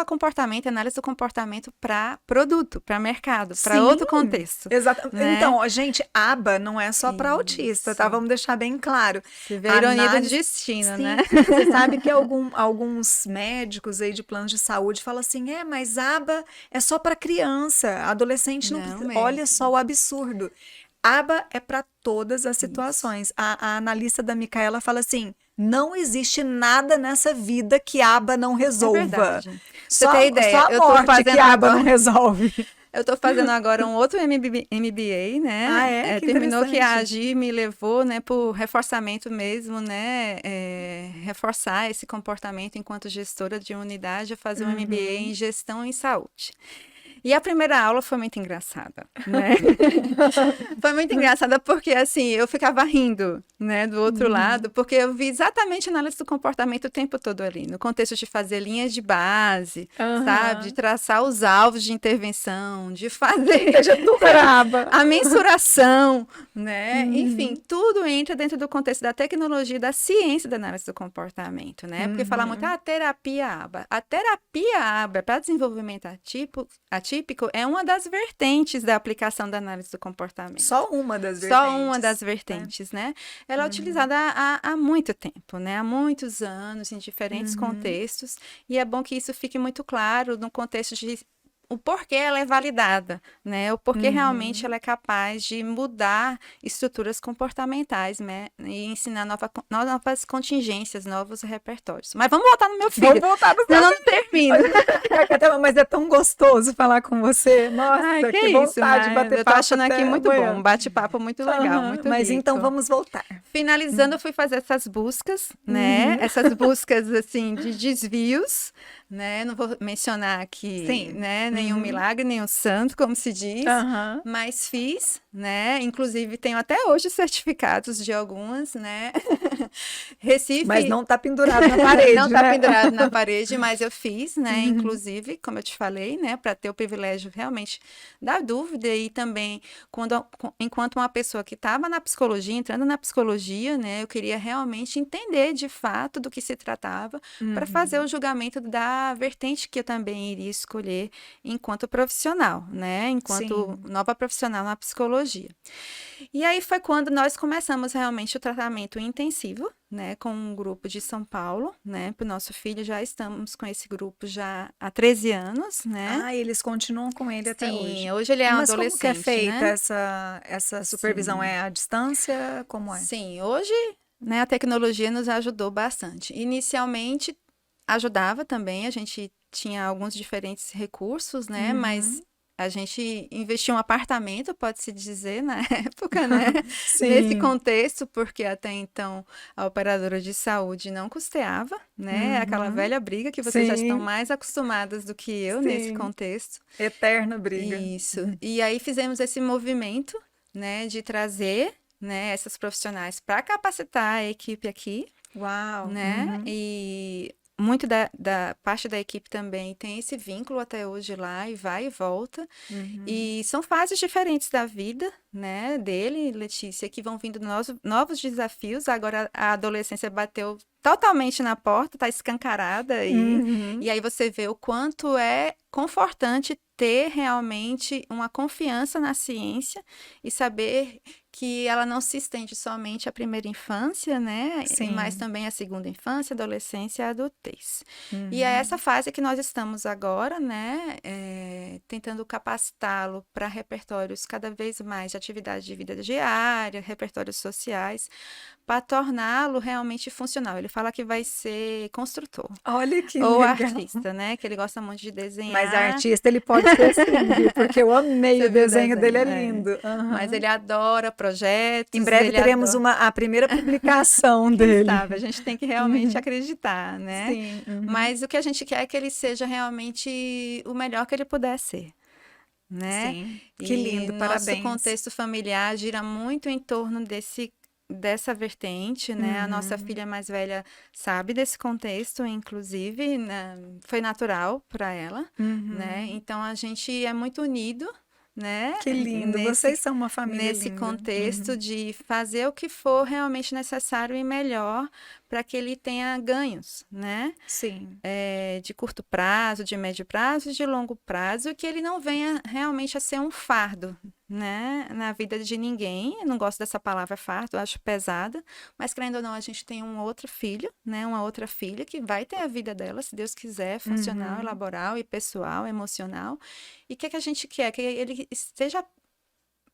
comportamento e análise do comportamento para produto, para mercado, para outro contexto. Exato. Né? Então, gente, aba não é só para autista, tá? Vamos deixar bem claro. Você vê a ironia do destino, Sim, né? Você sabe que alguns médicos aí de planos de saúde falam assim, mas aba é só para criança, adolescente não precisa. mesmo. Olha só o absurdo. Aba é para todas as situações. A analista da Micaela fala assim, não existe nada nessa vida que aba não resolva. É verdade. Só, você tem ideia? Só a eu tô morte fazendo que aba agora... não resolve. Eu tô fazendo agora um outro MBA, né? Que terminou que a interessante. Agi me levou, né, por reforçamento mesmo, né? Reforçar esse comportamento enquanto gestora de unidade, a fazer um MBA em gestão em saúde. E a primeira aula foi muito engraçada, né? Foi muito engraçada porque, assim, eu ficava rindo, né, do outro lado, porque eu vi exatamente a análise do comportamento o tempo todo ali, no contexto de fazer linhas de base, sabe? De traçar os alvos de intervenção, de fazer a mensuração, né? Enfim, tudo entra dentro do contexto da tecnologia, da ciência da análise do comportamento, né? Porque falar muito, terapia ABA. A terapia ABA para desenvolvimento atípico é uma das vertentes da aplicação da análise do comportamento. Só uma das vertentes. Só uma das vertentes, né? Ela é utilizada há muito tempo, né? Há muitos anos, em diferentes contextos. E é bom que isso fique muito claro no contexto de o porquê ela é validada, né? O porquê realmente ela é capaz de mudar estruturas comportamentais, né? E ensinar novas contingências, novos repertórios. Mas vamos voltar no meu filho. Vamos voltar no meu filho. Eu não termino. Mas é tão gostoso falar com você. Nossa, que vontade de bater papo. Eu tô achando aqui muito bom, um bate-papo muito legal, muito Mas rico. então vamos voltar. Finalizando, eu fui fazer essas buscas, né? Essas buscas, assim, de desvios, né? Não vou mencionar aqui, né? Nenhum milagre, nenhum santo, como se diz. Mas fiz, né? Inclusive, tenho até hoje certificados de algumas, né? Recife... Mas não tá pendurado na parede, Não tá pendurado na parede, mas eu fiz, né? Inclusive, como eu te falei, né? Para ter o privilégio realmente da dúvida e também, enquanto uma pessoa que estava na psicologia, entrando na psicologia, né? Eu queria realmente entender, de fato, do que se tratava para fazer o julgamento da vertente que eu também iria escolher enquanto profissional, né? Enquanto nova profissional na psicologia. E aí foi quando nós começamos realmente o tratamento intensivo, né, com um grupo de São Paulo, né, para o nosso filho. Já estamos com esse grupo já há 13 anos, né? Ah, eles continuam com ele até hoje. Sim, hoje ele é um Mas como que é adolescente, feita né? essa supervisão? Sim, É à distância? Como é? sim. Hoje, né, a tecnologia nos ajudou bastante. Inicialmente, ajudava também, a gente tinha alguns diferentes recursos, né? Mas Uhum. a gente investiu em um apartamento, pode-se dizer, na época, né? Nesse Sim. contexto, porque até então a operadora de saúde não custeava, né? Aquela Uhum. velha briga que vocês já estão Sim, mais acostumadas do que eu nesse sim. contexto. Eterna briga. Isso. E aí fizemos esse movimento, né, de trazer, né, essas profissionais para capacitar a equipe aqui, Uau. né? Uhum. E muito da parte da equipe também tem esse vínculo até hoje lá e vai e volta. Uhum. E são fases diferentes da vida, né, dele, Letícia, que vão vindo novos desafios. Agora a adolescência bateu totalmente na porta, tá escancarada aí. Uhum. E aí você vê o quanto é confortante ter realmente uma confiança na ciência e saber que ela não se estende somente à primeira infância, né, mas Sim. também à segunda infância, adolescência e adultez. E é essa Uhum. fase que nós estamos agora, né, tentando capacitá-lo para repertórios cada vez mais de atividade de vida diária, repertórios sociais, para torná-lo realmente funcional. Ele fala que vai ser construtor Olha que ou legal. artista, né, que ele gosta muito de Mas desenhar. artista ele pode ser sim, viu? Porque eu amei o Você viu o desenho dele, é desenho? É. lindo. Mas Aham. ele adora Em projetos, breve ele teremos adora. a primeira publicação Quem sabe? A dele. gente tem que realmente Uhum. acreditar, né? Sim. Uhum. Mas o que a gente quer é que ele seja realmente o melhor que ele puder ser, né? Sim. Que E lindo, nosso parabéns. contexto familiar gira muito em torno dessa vertente, né? A nossa Uhum. filha mais velha sabe desse contexto, inclusive, né? Foi natural para ela, né? Uhum. Então a gente é muito unido, né? Que lindo. Nesse Vocês são uma família nesse linda. contexto Uhum. de fazer o que for realmente necessário e melhor para que ele tenha ganhos, né? Sim. De curto prazo, de médio prazo e de longo prazo, e que ele não venha realmente a ser um fardo, né, na vida de ninguém. Eu não gosto dessa palavra fardo, eu acho pesada, mas querendo ou não, a gente tem um outro filho, né, uma outra filha que vai ter a vida dela, se Deus quiser, funcional, Uhum. laboral e pessoal, emocional. E o que é que a gente quer? Que ele esteja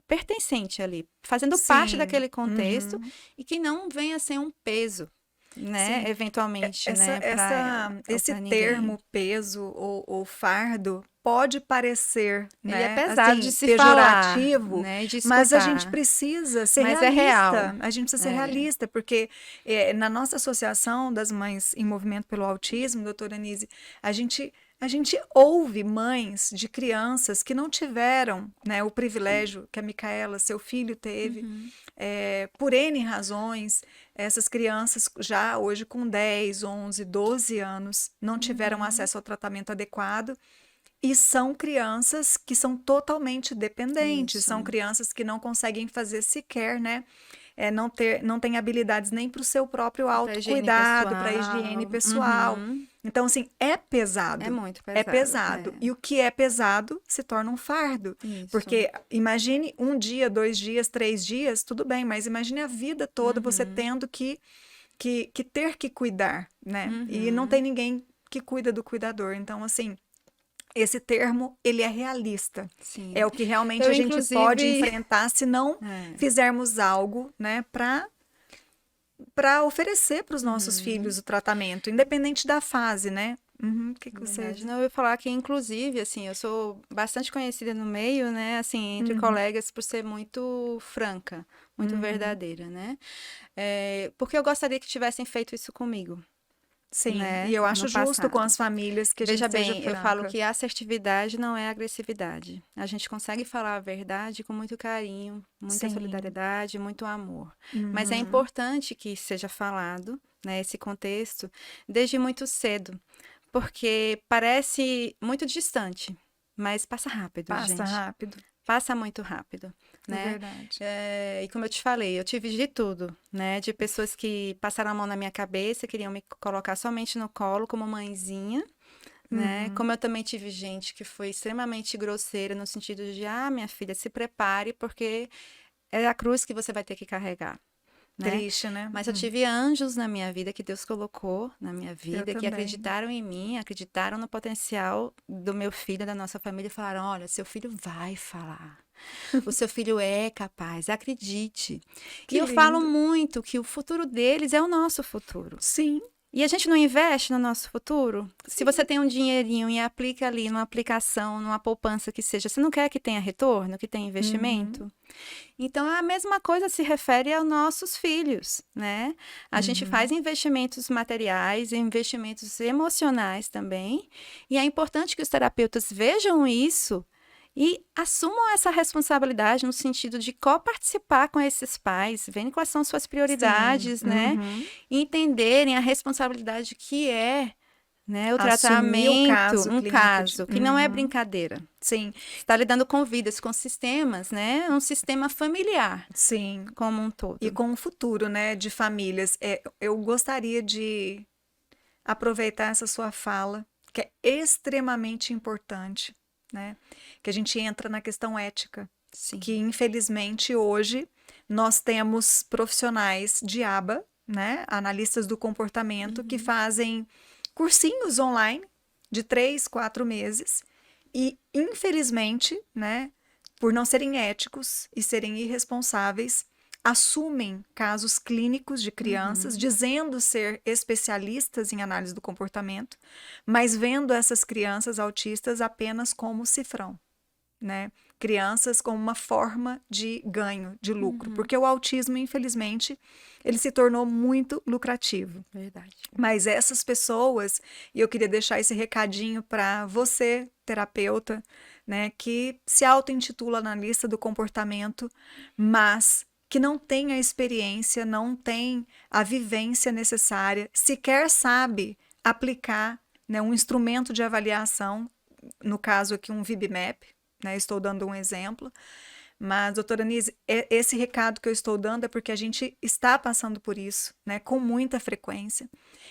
pertencente ali, fazendo parte Sim. daquele contexto Uhum. e que não venha a ser um peso, né, Sim. eventualmente, Essa, né, esse para ninguém. termo peso ou fardo pode parecer, Ele é né, pesado de assim, se falar, pejorativo, né, de mas a gente escutar, precisa ser mas é real. realista. A gente precisa ser É. realista, porque na nossa associação das mães em movimento pelo autismo, doutora Anise, a gente a gente ouve mães de crianças que não tiveram, né, o privilégio que a Micaela, seu filho, teve, Uhum, por N razões. Essas crianças, já hoje com 10, 11, 12 anos, não tiveram uhum. acesso ao tratamento adequado e são crianças que são totalmente dependentes, Isso, são crianças que não conseguem fazer sequer, né? Não tem habilidades nem para o seu próprio para higiene autocuidado, para a higiene pessoal. pessoal. Uhum. Então, assim, é É pesado. muito É pesado. pesado. E o que é pesado se torna um fardo. Isso. Porque imagine um dia, 2 dias, 3 dias, tudo bem, mas imagine a vida toda você Uhum, tendo que ter que cuidar, né? E não tem uhum. ninguém que cuida do cuidador. Então, assim, esse termo, ele é realista. É Sim. o que realmente Eu, a gente pode inclusive, enfrentar se não é, fizermos algo, né, para oferecer para os nossos uhum. filhos o tratamento, independente da fase, né? Uhum, o que que você... Verdade. Não, eu ia falar que, inclusive, assim, eu sou bastante conhecida no meio, né, assim, entre Uhum, colegas por ser muito franca, muito uhum. verdadeira, né? Porque eu gostaria que tivessem feito isso comigo, Sim, e né, eu no acho justo com passado. as famílias que a gente Veja seja bem, eu falo franca. que assertividade não é agressividade. A gente consegue falar a verdade com muito carinho, muita Sim. solidariedade, muito amor. Mas é Uhum. importante que seja falado, né, esse contexto, desde muito cedo, porque parece muito distante, mas passa rápido, Passa gente. rápido, Passa muito rápido, é né? verdade. E como eu te falei, eu tive de tudo, né? De pessoas que passaram a mão na minha cabeça, queriam me colocar somente no colo como mãezinha, né? Uhum. Como eu também tive gente que foi extremamente grosseira no sentido de, minha filha, se prepare porque é a cruz que você vai ter que carregar, né? Triste, né? Mas eu tive anjos na minha vida, que Deus colocou na minha vida, que também. acreditaram em mim, acreditaram no potencial do meu filho, da nossa família, e falaram: olha, seu filho vai falar. O seu filho é capaz, acredite. Que E eu falo lindo. muito que o futuro deles é o nosso futuro. Sim. E a gente não investe no nosso futuro? Se você tem um dinheirinho e aplica ali numa aplicação, numa poupança que seja, você não quer que tenha retorno, que tenha investimento? Então, a mesma coisa se refere aos nossos filhos, né? A gente faz investimentos materiais, investimentos emocionais também, e é importante que os terapeutas vejam isso e assumam essa responsabilidade no sentido de coparticipar com esses pais, verem quais são suas prioridades, Sim. né? E entenderem a responsabilidade que é, né, o Assumir o tratamento, caso um clínico caso que não é brincadeira. Sim, Está lidando com vidas, com sistemas, né? Um sistema familiar sim. como um todo. E com o futuro, né, de famílias. Eu gostaria de aproveitar essa sua fala, que é extremamente importante, né? Que a gente entra na questão ética, Sim. que infelizmente hoje nós temos profissionais de aba, né, analistas do comportamento, que fazem cursinhos online de 3, 4 meses e infelizmente, né, por não serem éticos e serem irresponsáveis, assumem casos clínicos de crianças, dizendo ser especialistas em análise do comportamento, mas vendo essas crianças autistas apenas como cifrão, né? Crianças como uma forma de ganho, de lucro, porque o autismo, infelizmente, ele se tornou muito lucrativo. Verdade. Mas essas pessoas, e eu queria deixar esse recadinho para você, terapeuta, né, que se auto-intitula analista do comportamento, mas que não tem a experiência, não tem a vivência necessária, sequer sabe aplicar, né, um instrumento de avaliação, no caso aqui um VibMap, né, estou dando um exemplo. Mas, doutora Nise, esse recado que eu estou dando é porque a gente está passando por isso, né, com muita frequência.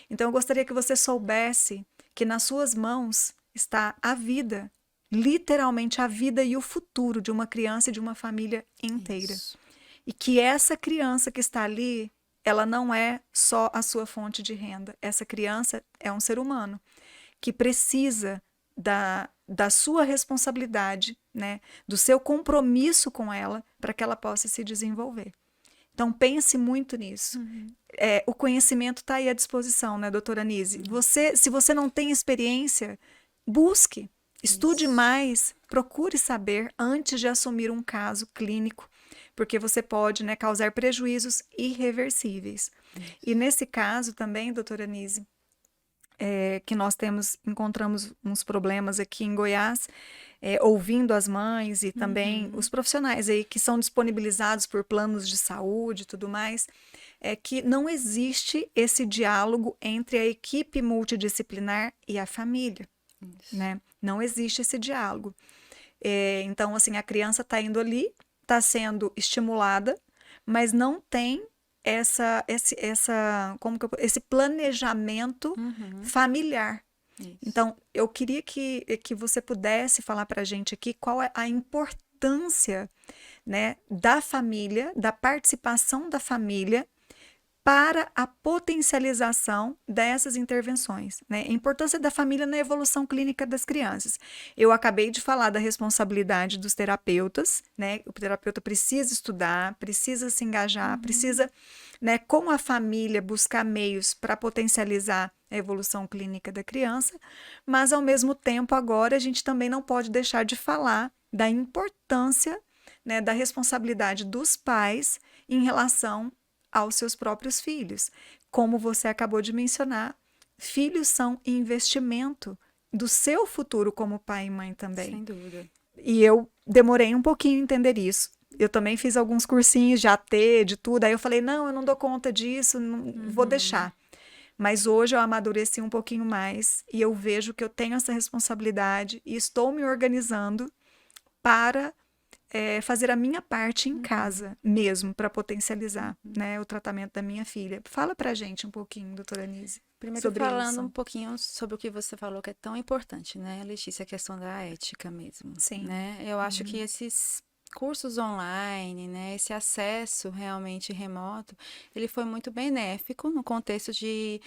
Então, eu gostaria que você soubesse que nas suas mãos está a vida, literalmente a vida e o futuro de uma criança e de uma família inteira. Isso. E que essa criança que está ali, ela não é só a sua fonte de renda. Essa criança é um ser humano que precisa da sua responsabilidade, né, do seu compromisso com ela para que ela possa se desenvolver. Então, pense muito nisso. O conhecimento está aí à disposição, né, doutora Nise? Se você não tem experiência, busque, estude mais, procure saber antes de assumir um caso clínico, porque você pode, né, causar prejuízos irreversíveis. E nesse caso também, doutora Nise, que nós encontramos uns problemas aqui em Goiás, ouvindo as mães e também os profissionais aí que são disponibilizados por planos de saúde e tudo mais, é que não existe esse diálogo entre a equipe multidisciplinar e a família, né? Não existe esse diálogo. Então, assim, a criança está indo ali, está sendo estimulada, mas não tem esse planejamento familiar. Isso. Então, eu queria que você pudesse falar para a gente aqui qual é a importância, né, da família, da participação da família para a potencialização dessas intervenções, né? A importância da família na evolução clínica das crianças. Eu acabei de falar da responsabilidade dos terapeutas, né? O terapeuta precisa estudar, precisa se engajar, precisa, né, com a família buscar meios para potencializar a evolução clínica da criança, mas ao mesmo tempo agora a gente também não pode deixar de falar da importância, né, da responsabilidade dos pais em relação aos seus próprios filhos. Como você acabou de mencionar, filhos são investimento do seu futuro como pai e mãe também. Sem dúvida. E eu demorei um pouquinho a entender isso. Eu também fiz alguns cursinhos de AT, de tudo. Aí eu falei, não, eu não dou conta disso, não, vou deixar. Mas hoje eu amadureci um pouquinho mais e eu vejo que eu tenho essa responsabilidade e estou me organizando para fazer a minha parte em casa mesmo, para potencializar, né, o tratamento da minha filha. Fala pra gente um pouquinho, doutora Nise. Primeiro, sobre falando isso. um pouquinho sobre o que você falou, que é tão importante, né, Letícia, a questão da ética mesmo. Sim. Né? Eu acho que esses cursos online, né, esse acesso realmente remoto, ele foi muito benéfico no contexto de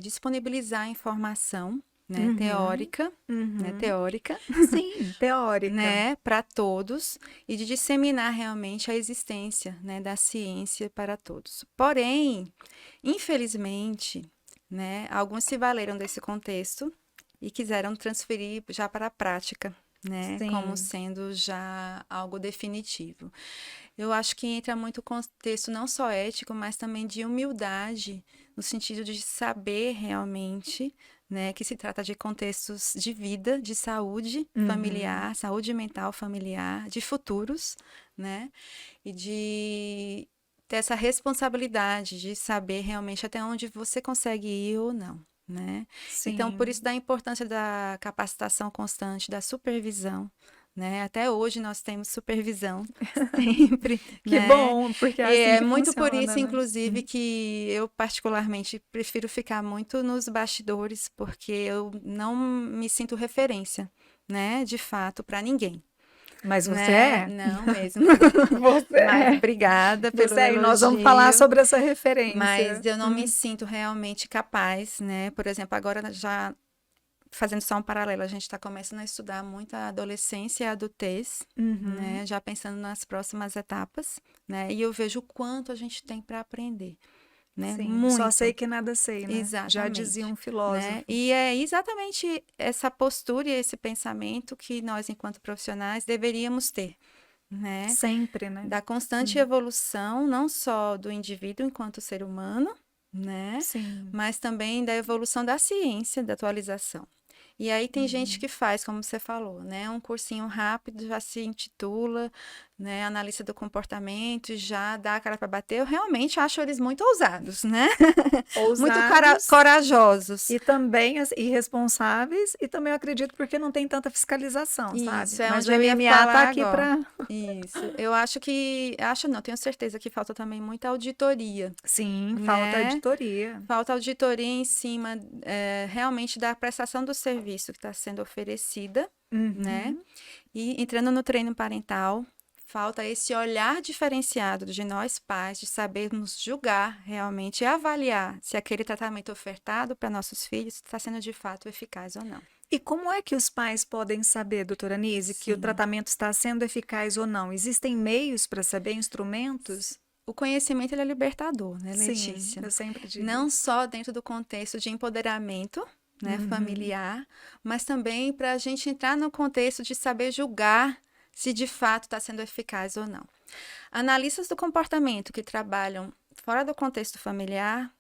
disponibilizar informação, né, Uhum. Uhum. teórica, Sim, teórica. né, para todos e de disseminar realmente a existência, né, da ciência para todos. Porém, infelizmente, né, alguns se valeram desse contexto e quiseram transferir já para a prática, né, como Sim. sendo já algo definitivo. Eu acho que entra muito contexto não só ético, mas também de humildade, no sentido de saber realmente, né, que se trata de contextos de vida, de saúde Uhum. familiar, saúde mental familiar, de futuros, né, e de ter essa responsabilidade de saber realmente até onde você consegue ir ou não, né? Então, por isso Sim. da importância da capacitação constante, da supervisão, né? Até hoje nós temos supervisão sempre, Que né? bom, porque é E assim é que muito por funciona, isso, né? inclusive, que eu particularmente prefiro ficar muito nos bastidores, porque eu não me sinto referência, né? De fato, para ninguém. Mas você Né? é. Não mesmo. Você Mas é. obrigada pelo Você é. E nós vamos falar elogio, sobre essa mas referência. eu não me sinto realmente capaz, né? Por exemplo, agora já fazendo só um paralelo, a gente está começando a estudar muito a adolescência e a adultez, Uhum. né? Já pensando nas próximas etapas, né? E eu vejo o quanto a gente tem para aprender, né? Sim. Só sei Muito. que nada sei, né? Já dizia Exatamente, um né? filósofo. E é exatamente essa postura e esse pensamento que nós, enquanto profissionais, deveríamos ter, né? Sempre, né? Da constante Hum. evolução, não só do indivíduo enquanto ser humano, né? Sim. Mas também da evolução da ciência, da atualização. E aí tem gente que Uhum. faz, como você falou, né? Um cursinho rápido, já se intitula, né? Analista do comportamento e já dá a cara para bater. Eu realmente acho eles muito ousados, né? Muito Ousados corajosos. e também irresponsáveis, e também eu acredito porque não tem tanta fiscalização, sabe? Isso, é Mas o onde eu ia MMA tá falar aqui agora. para. Isso. Eu acho que. Acho não, tenho certeza que falta também muita auditoria, Sim, falta né? auditoria. Falta auditoria em cima realmente da prestação do serviço que está sendo oferecida, né? Uhum. E entrando no treino parental, falta esse olhar diferenciado de nós pais, de sabermos julgar realmente e avaliar se aquele tratamento ofertado para nossos filhos está sendo de fato eficaz ou não. E como é que os pais podem saber, doutora Nise, que o Sim. tratamento está sendo eficaz ou não? Existem meios para saber, instrumentos? O conhecimento ele é libertador, né, Sim, Letícia? eu sempre digo Não isso. só dentro do contexto de empoderamento, né, Uhum. familiar, mas também para a gente entrar no contexto de saber julgar se de fato está sendo eficaz ou não. Analistas do comportamento que trabalham fora do contexto familiar,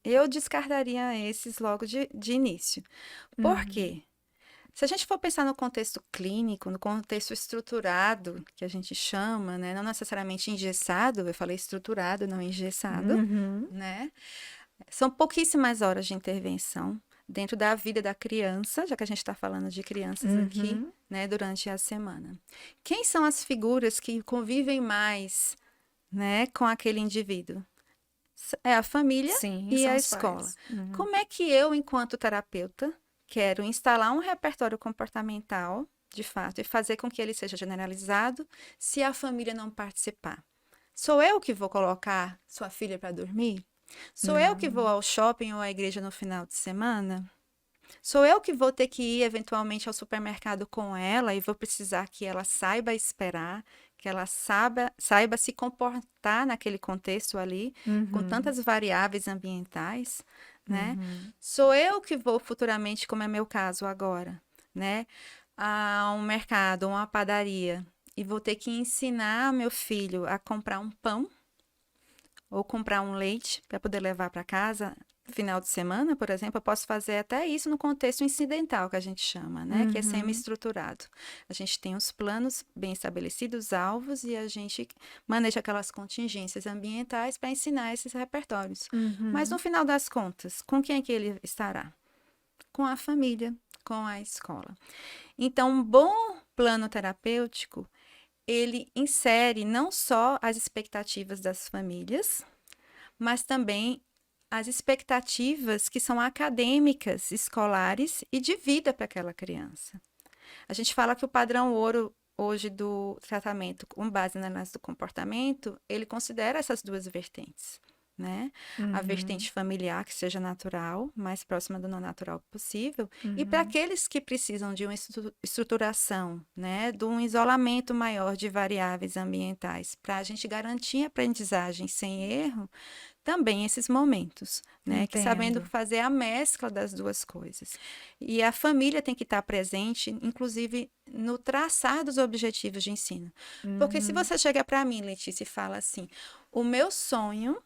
eu descartaria esses logo de início. Por Uhum. quê? Se a gente for pensar no contexto clínico, no contexto estruturado, que a gente chama, né, não necessariamente engessado, eu falei estruturado, não engessado, Uhum. né? São pouquíssimas horas de intervenção dentro da vida da criança, já que a gente está falando de crianças aqui, Uhum. né, durante a semana. Quem são as figuras que convivem mais, né, com aquele indivíduo? É a família Sim, e são a os escola. pais. Uhum. Como é que eu, enquanto terapeuta, quero instalar um repertório comportamental, de fato, e fazer com que ele seja generalizado, se a família não participar? Sou eu que vou colocar sua filha para dormir? Sou eu que vou Não. ao shopping ou à igreja no final de semana? Sou eu que vou ter que ir eventualmente ao supermercado com ela e vou precisar que ela saiba esperar, que ela saiba se comportar naquele contexto ali, com Uhum. tantas variáveis ambientais, né? Uhum. Sou eu que vou futuramente, como é meu caso agora, né, a um mercado, uma padaria, e vou ter que ensinar meu filho a comprar um pão ou comprar um leite para poder levar para casa final de semana, por exemplo, eu posso fazer até isso no contexto incidental, que a gente chama, né? Que é Uhum. semi-estruturado. A gente tem os planos bem estabelecidos, alvos, e a gente maneja aquelas contingências ambientais para ensinar esses repertórios. Mas no Uhum. final das contas, com quem é que ele estará? Com a família, com a escola. Então, um bom plano terapêutico, ele insere não só as expectativas das famílias, mas também as expectativas que são acadêmicas, escolares e de vida para aquela criança. A gente fala que o padrão ouro hoje do tratamento com base na análise do comportamento, ele considera essas duas vertentes, né? A vertente familiar, que seja natural, mais próxima do não natural possível, e para aqueles que precisam de uma estruturação, né? De um isolamento maior de variáveis ambientais, para a gente garantir a aprendizagem sem erro, também esses momentos, né? Que sabendo fazer a mescla das duas coisas. E a família tem que estar presente, inclusive, no traçar dos objetivos de ensino. Porque se você chega para mim, Letícia, e fala assim, o meu sonho,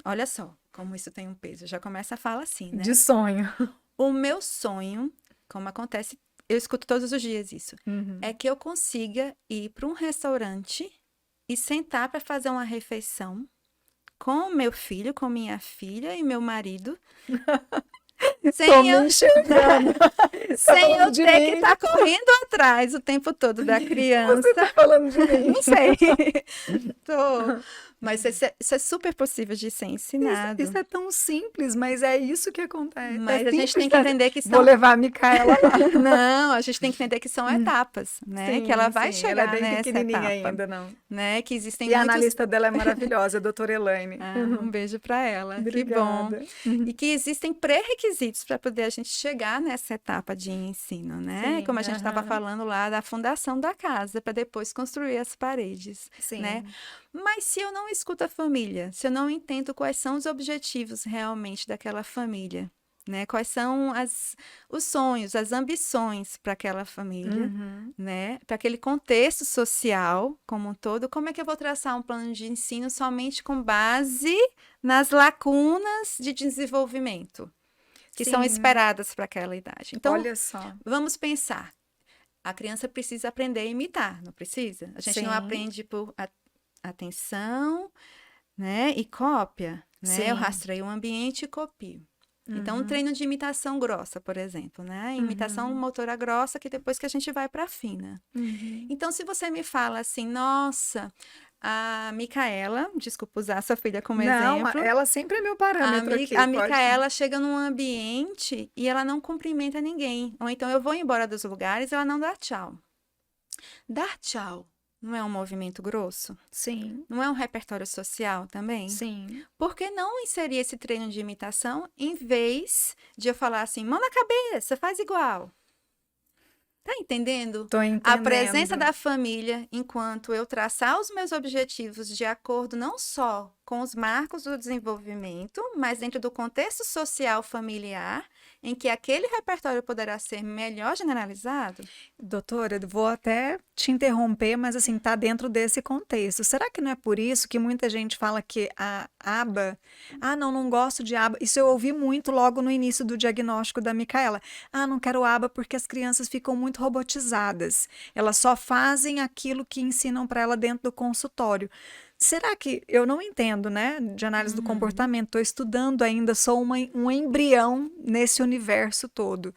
olha só como isso tem um peso, já começa a falar assim, né? De sonho. O meu sonho, como acontece, eu escuto todos os dias isso, é que eu consiga ir para um restaurante e sentar para fazer uma refeição com meu filho, com minha filha e meu marido, sem eu, sem eu ter que estar correndo atrás o tempo todo da criança. Você tá falando de mim? Não sei. Tô. Mas isso é super possível de ser ensinado. Isso é tão simples, mas é isso que acontece. Mas a gente tem que entender que são... Vou levar a Micaela lá. Não, a gente tem que entender que são etapas, né? Sim, que ela vai sim, chegar ela é bem nessa pequenininha etapa. ainda, não. Né? Que existem E a muitos... analista dela é maravilhosa, a doutora Elaine. Um beijo para ela. Obrigada. Que bom. E que existem pré-requisitos para poder a gente chegar nessa etapa de ensino, né? Sim, como a gente estava falando lá da fundação da casa, para depois construir as paredes, Sim. né? Mas se eu não escuto a família, se eu não entendo quais são os objetivos realmente daquela família, né? Quais são os sonhos, as ambições para aquela família, né? Para aquele contexto social como um todo, como é que eu vou traçar um plano de ensino somente com base nas lacunas de desenvolvimento que são esperadas para aquela idade? Então, olha só. Vamos pensar. A criança precisa aprender a imitar, não precisa? A gente não aprende por atenção, né? E cópia, né? Eu rastreio o ambiente e copio. Então, um treino de imitação grossa, por exemplo, né? Imitação motora grossa, que depois que a gente vai para a fina. Então, se você me fala assim, nossa, a Micaela, desculpa usar a sua filha como exemplo. Não, ela sempre é meu parâmetro aqui. A Micaela chega num ambiente e ela não cumprimenta ninguém. Ou então eu vou embora dos lugares e ela não dá tchau. Dar tchau não é um movimento grosso? Sim. Não é um repertório social também? Sim. Por que não inserir esse treino de imitação em vez de eu falar assim, mão na cabeça, faz igual? Tá entendendo? Tô entendendo. A presença da família enquanto eu traçar os meus objetivos de acordo não só com os marcos do desenvolvimento, mas dentro do contexto social familiar, em que aquele repertório poderá ser melhor generalizado? Doutora, eu vou até te interromper, mas assim, tá dentro desse contexto. Será que não é por isso que muita gente fala que a aba... não gosto de aba. Isso eu ouvi muito logo no início do diagnóstico da Micaela. Não quero aba porque as crianças ficam muito robotizadas. Elas só fazem aquilo que ensinam para ela dentro do consultório. Será que eu não entendo, né, de análise do comportamento? Estou estudando ainda, sou um embrião nesse universo todo.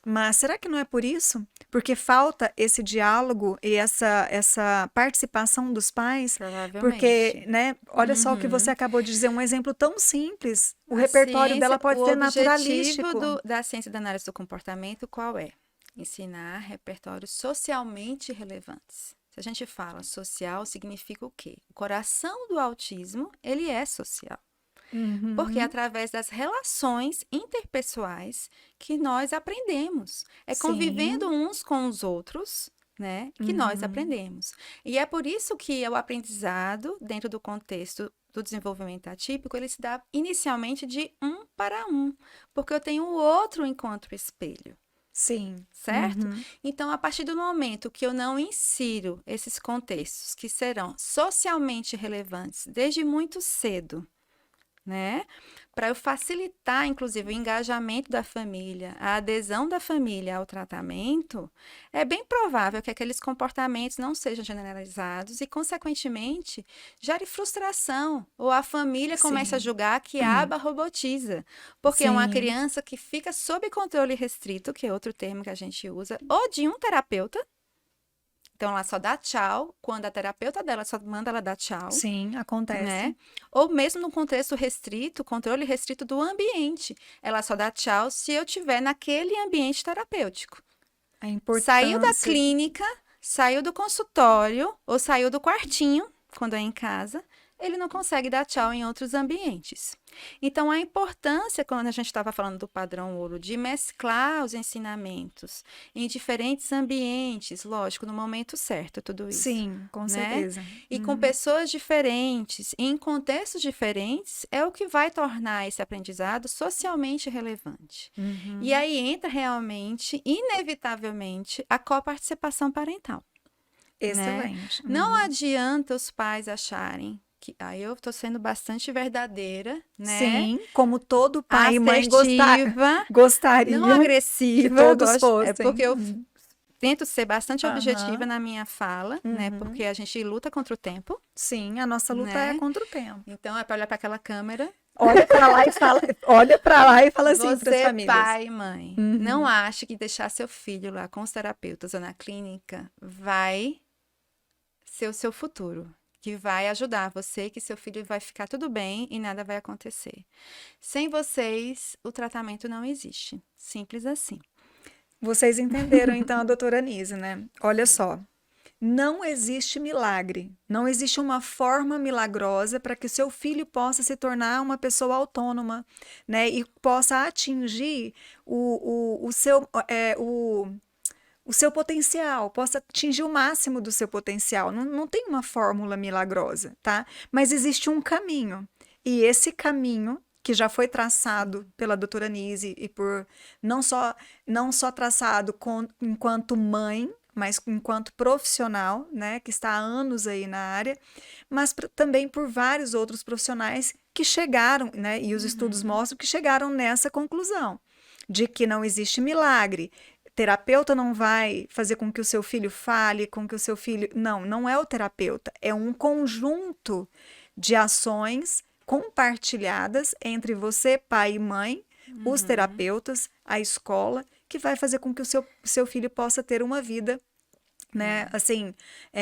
Mas será que não é por isso? Porque falta esse diálogo e essa participação dos pais? Provavelmente. Porque, né, olha só o que você acabou de dizer, um exemplo tão simples. O repertório dela pode ser naturalístico. O objetivo da ciência da análise do comportamento qual é? Ensinar repertórios socialmente relevantes. Se a gente fala social, significa o quê? O coração do autismo, ele é social. Porque é através das relações interpessoais que nós aprendemos. É convivendo uns com os outros, né, que nós aprendemos. E é por isso que o aprendizado, dentro do contexto do desenvolvimento atípico, ele se dá inicialmente de um para um. Porque eu tenho o outro enquanto espelho. Sim. Certo? Então, a partir do momento que eu não insiro esses contextos que serão socialmente relevantes desde muito cedo, né? Para eu facilitar, inclusive, o engajamento da família, a adesão da família ao tratamento, é bem provável que aqueles comportamentos não sejam generalizados e, consequentemente, gere frustração. Ou a família comece a julgar que a aba robotiza. Porque é uma criança que fica sob controle restrito, que é outro termo que a gente usa, ou de um terapeuta. Então, ela só dá tchau quando a terapeuta dela só manda ela dar tchau. Sim, acontece. Né? Ou mesmo num contexto restrito, controle restrito do ambiente. Ela só dá tchau se eu estiver naquele ambiente terapêutico. A importância... Saiu da clínica, saiu do consultório ou saiu do quartinho, quando é em casa, ele não consegue dar tchau em outros ambientes. Então, a importância, quando a gente estava falando do padrão ouro, de mesclar os ensinamentos em diferentes ambientes, lógico, no momento certo, tudo isso. Sim, com certeza. E com pessoas diferentes, em contextos diferentes, é o que vai tornar esse aprendizado socialmente relevante. E aí entra realmente, inevitavelmente, a coparticipação parental. Excelente. Não adianta os pais acharem que aí eu estou sendo bastante verdadeira, né? Sim, como todo pai e mãe Assertiva, gostaria não agressiva, que todos é fossem. porque eu tento ser bastante objetiva na minha fala, né? Porque a gente luta contra o tempo. Sim, a nossa luta né? é contra o tempo. Então é para olhar para aquela câmera. Olha para lá e fala, olha para lá e fala assim para as Você, famílias. pai e mãe, não acha que deixar seu filho lá com os terapeutas ou na clínica vai ser o seu futuro, que vai ajudar você, que seu filho vai ficar tudo bem e nada vai acontecer. Sem vocês, o tratamento não existe. Simples assim. Vocês entenderam então a doutora Nise, né? Olha só, não existe milagre, não existe uma forma milagrosa para que o seu filho possa se tornar uma pessoa autônoma, né? E possa atingir o seu potencial, possa atingir o máximo do seu potencial. Não tem uma fórmula milagrosa, tá? Mas existe um caminho. E esse caminho, que já foi traçado pela doutora Nise e por não só traçado enquanto mãe, mas enquanto profissional, né, que está há anos aí na área, mas também por vários outros profissionais que chegaram, né, e os estudos mostram que chegaram nessa conclusão, de que não existe milagre. Terapeuta não vai fazer com que o seu filho fale, com que o seu filho... Não é o terapeuta, é um conjunto de ações compartilhadas entre você, pai e mãe, os terapeutas, a escola, que vai fazer com que o seu filho possa ter uma vida, né, assim,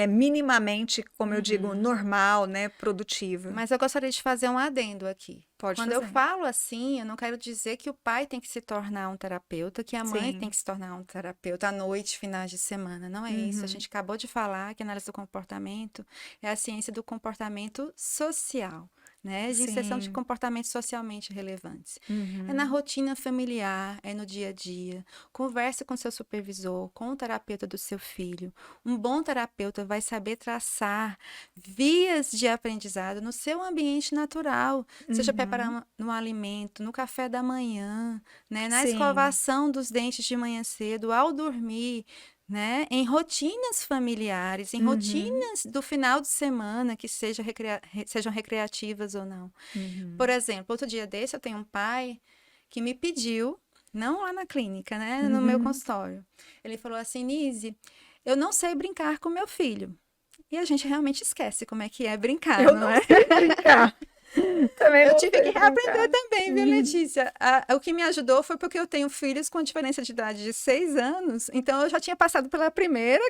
minimamente, como eu digo, normal, né, produtiva. Mas eu gostaria de fazer um adendo aqui. Pode Quando fazer. eu falo assim, eu não quero dizer que o pai tem que se tornar um terapeuta, que a mãe Sim. tem que se tornar um terapeuta à noite, finais de semana. Não é isso. A gente acabou de falar que a análise do comportamento é a ciência do comportamento social, né? De inserção de Sim. comportamentos socialmente relevantes. É na rotina familiar, é no dia a dia. Converse com seu supervisor, com o terapeuta do seu filho. Um bom terapeuta vai saber traçar vias de aprendizado no seu ambiente natural, seja preparar um alimento, no café da manhã, né? Na Sim. escovação dos dentes de manhã cedo, ao dormir, né? Em rotinas familiares, em rotinas do final de semana, que sejam recreativas ou não. Por exemplo, outro dia desse eu tenho um pai que me pediu, não lá na clínica, né? No meu consultório. Ele falou assim, Nise, eu não sei brincar com meu filho. E a gente realmente esquece como é que é brincar, Eu não não é? sei brincar. Também Eu não tive sei que brincar. reaprender também, viu, Letícia? O que me ajudou foi porque eu tenho filhos com diferença de idade de 6 anos, então eu já tinha passado pela primeira,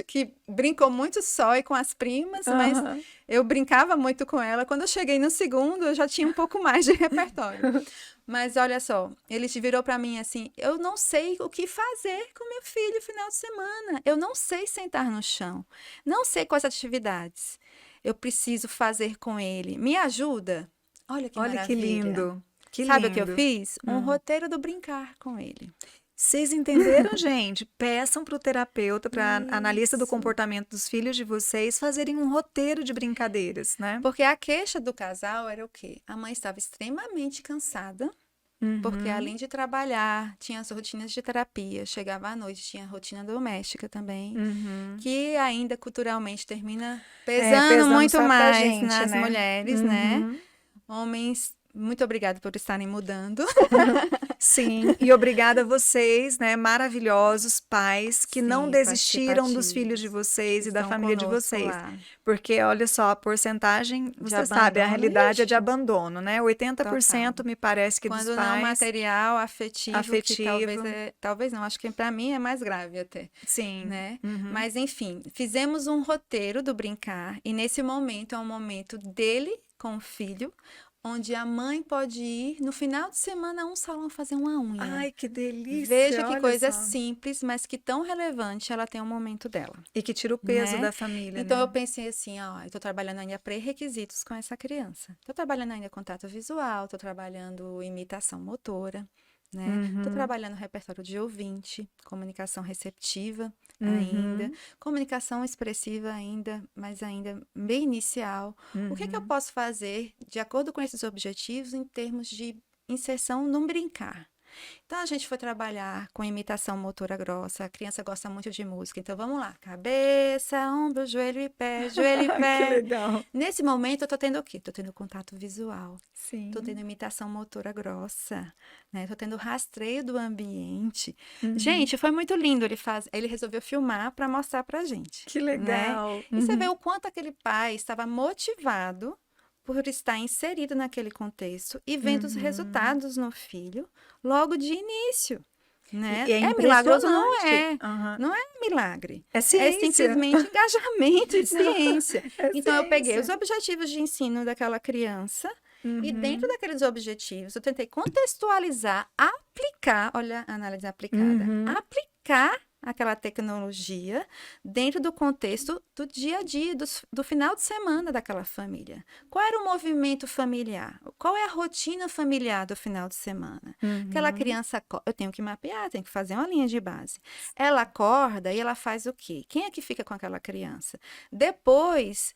que brincou muito só e com as primas, mas eu brincava muito com ela. Quando eu cheguei no segundo, eu já tinha um pouco mais de repertório. Mas olha só, ele virou para mim assim, eu não sei o que fazer com meu filho no final de semana, eu não sei sentar no chão, não sei quais atividades eu preciso fazer com ele. Me ajuda? Olha que Olha que maravilha. lindo. Que Sabe lindo. o que eu fiz? Um roteiro do brincar com ele. Vocês entenderam, gente? Peçam para o terapeuta, para analista do Isso. comportamento dos filhos de vocês, fazerem um roteiro de brincadeiras, né? Porque a queixa do casal era o quê? A mãe estava extremamente cansada, porque além de trabalhar, tinha as rotinas de terapia, chegava à noite, tinha a rotina doméstica também, que ainda culturalmente termina pesando muito só pra mais gente, nas né? mulheres, né? Homens, muito obrigada por estarem mudando. Sim, e obrigada a vocês, né, maravilhosos pais que não Sim, desistiram dos filhos de vocês e da estão família de conosco vocês. lá. Porque, olha só, a porcentagem, você sabe, a abandono realidade é de existe. abandono, né? 80% Total. me parece que dos Quando pais... não material, afetivo, que Afetivo. talvez não, acho que para mim é mais grave até, Sim. né? Mas enfim, fizemos um roteiro do brincar e nesse momento é um momento dele com o filho, onde a mãe pode ir no final de semana a um salão fazer uma unha. Ai, que delícia! Veja que olha coisa só. simples, mas que tão relevante ela tem um momento dela. E que tira o peso Né? da família, Então né? eu pensei assim, ó, eu tô trabalhando ainda pré-requisitos com essa criança. Tô trabalhando ainda contato visual, tô trabalhando imitação motora, né? Tô Uhum, trabalhando repertório de ouvinte, comunicação receptiva ainda, uhum, comunicação expressiva ainda, mas ainda bem inicial. O que é que eu uhum. posso fazer de acordo com esses objetivos em termos de inserção no brincar? Então a gente foi trabalhar com imitação motora grossa. A criança gosta muito de música. Então vamos lá. Cabeça, ombro, joelho e pé, joelho e Que pé. legal! Nesse momento eu tô tendo o quê? Tô tendo contato visual. Tô tendo Sim. imitação motora grossa, né? Tô tendo rastreio do ambiente. Uhum. Gente, foi muito lindo. Ele resolveu filmar para mostrar pra gente, Que né? legal! E você vê Uhum, o quanto aquele pai estava motivado por estar inserido naquele contexto e vendo os uhum. resultados no filho logo de início, E né? é É milagroso? Não impressionante. é. Aham. Não é milagre. É É ciência. simplesmente engajamento e Não, ciência. é Então, eu peguei os ciência. objetivos de ensino daquela criança e dentro Uhum, daqueles objetivos eu tentei contextualizar, aplicar, olha a análise aplicada, uhum. aplicar aquela tecnologia dentro do contexto do dia a dia, do final de semana daquela família. Qual era o movimento familiar? Qual é a rotina familiar do final de semana? Aquela Uhum. criança, eu tenho que mapear, tenho que fazer uma linha de base. Ela acorda e ela faz o quê? Quem é que fica com aquela criança? Depois,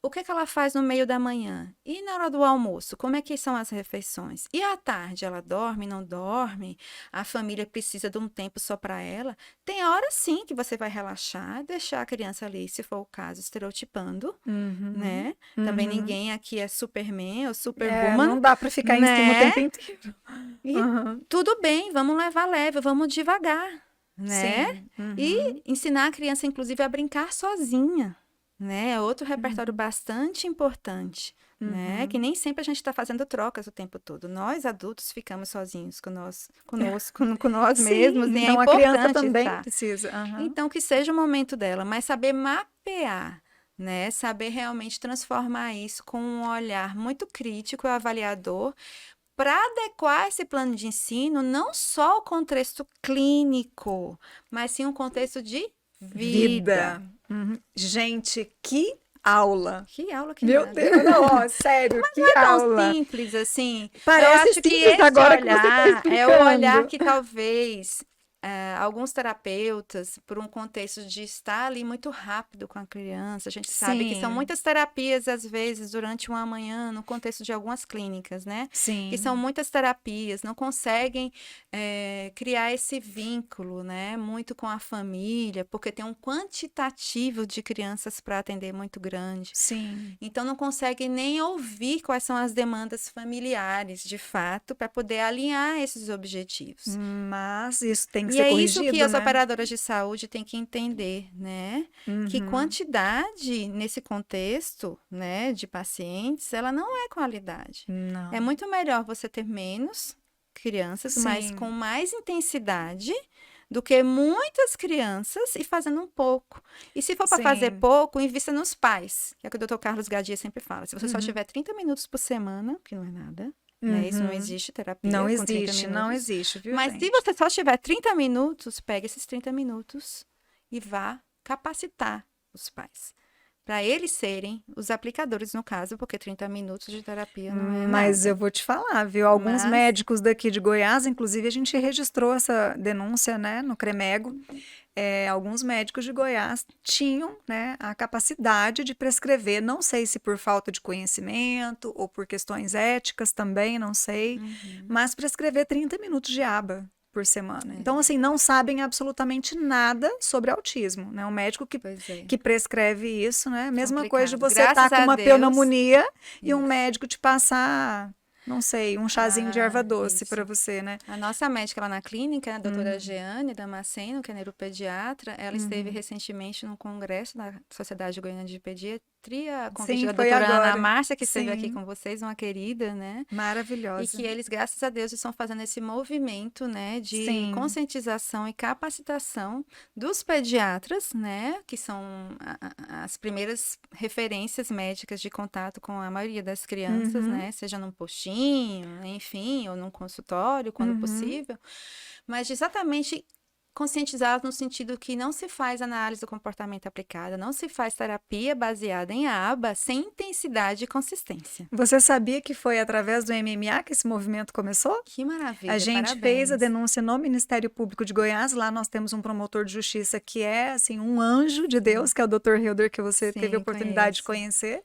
o que é que ela faz no meio da manhã? E na hora do almoço, como é que são as refeições? E à tarde, ela dorme, não dorme? A família precisa de um tempo só para ela? Tem hora sim que você vai relaxar, deixar a criança ali, se for o caso, estereotipando, Uhum. né? Também Uhum. ninguém aqui é Superman ou É, Superwoman, não dá para ficar em cima o né? tempo inteiro. E Aham. tudo bem, vamos levar leve, vamos devagar, né? Sim. E Uhum. ensinar a criança, inclusive, a brincar sozinha, né? É outro repertório Uhum. bastante importante, né? Que Uhum. nem sempre a gente está fazendo trocas o tempo todo. Nós, adultos, ficamos sozinhos conosco, com nós Sim, mesmos, e é então a criança importante também estar. precisa. Aham. Então, que seja o momento dela, mas saber mapear, né? Saber realmente transformar isso com um olhar muito crítico e avaliador para adequar esse plano de ensino não só ao contexto clínico, mas sim um contexto de vida. Vida. Uhum. Gente, que aula! Que aula que Meu nada. Deus, não, ó, sério, Não que é tão aula! simples assim. Eu Parece acho que simples esse agora que você está olhar é o olhar explicando. que talvez alguns terapeutas, por um contexto de estar ali muito rápido com a criança, a gente sabe que são Sim, muitas terapias, às vezes, durante uma manhã, no contexto de algumas clínicas, né? Que são sim, muitas terapias, não conseguem criar esse vínculo, né? Muito com a família, porque tem um quantitativo de crianças para atender muito grande. sim. Então, não consegue nem ouvir quais são as demandas familiares, de fato, para poder alinhar esses objetivos. Mas isso tem que E ser é isso que corrigido, as né? operadoras de saúde têm que entender, né? Que Uhum. quantidade nesse contexto, né, de pacientes, ela não é qualidade. É Não. muito melhor você ter menos crianças, mas com Sim. mais intensidade do que muitas crianças e fazendo um pouco. E se for para fazer Sim. pouco, invista nos pais, que é o que o Dr. Carlos Gadia sempre fala. Se você só Uhum. tiver 30 minutos por semana, que não é nada, né? Isso não Uhum. existe Não terapia com 30 existe, não minutos. existe, viu, Mas se gente? você só tiver 30 minutos, pegue esses 30 minutos e vá capacitar os pais. Para eles serem os aplicadores, no caso, porque 30 minutos de terapia não é Mas eu nada. vou te falar, viu? Alguns Mas, médicos daqui de Goiás, inclusive, a gente registrou essa denúncia, né, no CREMEGO. Alguns médicos de Goiás tinham, né, a capacidade de prescrever, não sei se por falta de conhecimento ou por questões éticas também, não sei, uhum, mas prescrever 30 minutos de aba por semana. Então, é, assim, não sabem absolutamente nada sobre autismo, né? Um médico pois é, que prescreve isso, né? Mesma coisa de complicado. você estar Graças com a uma Deus, pneumonia e um isso. médico te passar, não sei, um chazinho de erva doce para Isso. você, né? A nossa médica lá na clínica, a doutora Uhum, Jeane Damasceno, que é neuropediatra, ela esteve uhum, recentemente no congresso da Sociedade Goiana de nutri a convite Sim, da foi doutora Ana agora. Márcia, que esteve aqui Sim, com vocês, uma querida, né? E maravilhosa. que eles, graças a Deus, estão fazendo esse movimento, né, de Sim. conscientização e capacitação dos pediatras, né, que são as primeiras referências médicas de contato com a maioria das crianças, Uhum, né, seja num postinho, enfim, ou num consultório, quando uhum. possível, mas de exatamente conscientizar no sentido que não se faz análise do comportamento aplicada, não se faz terapia baseada em aba sem intensidade e consistência. Você sabia que foi através do MMA que esse movimento começou? Que A maravilha, gente fez a parabéns. denúncia no Ministério Público de Goiás. Lá nós temos um promotor de justiça que é assim um anjo de Deus, que é o Dr. Hilder, que você teve a Sim, oportunidade de conheço. conhecer.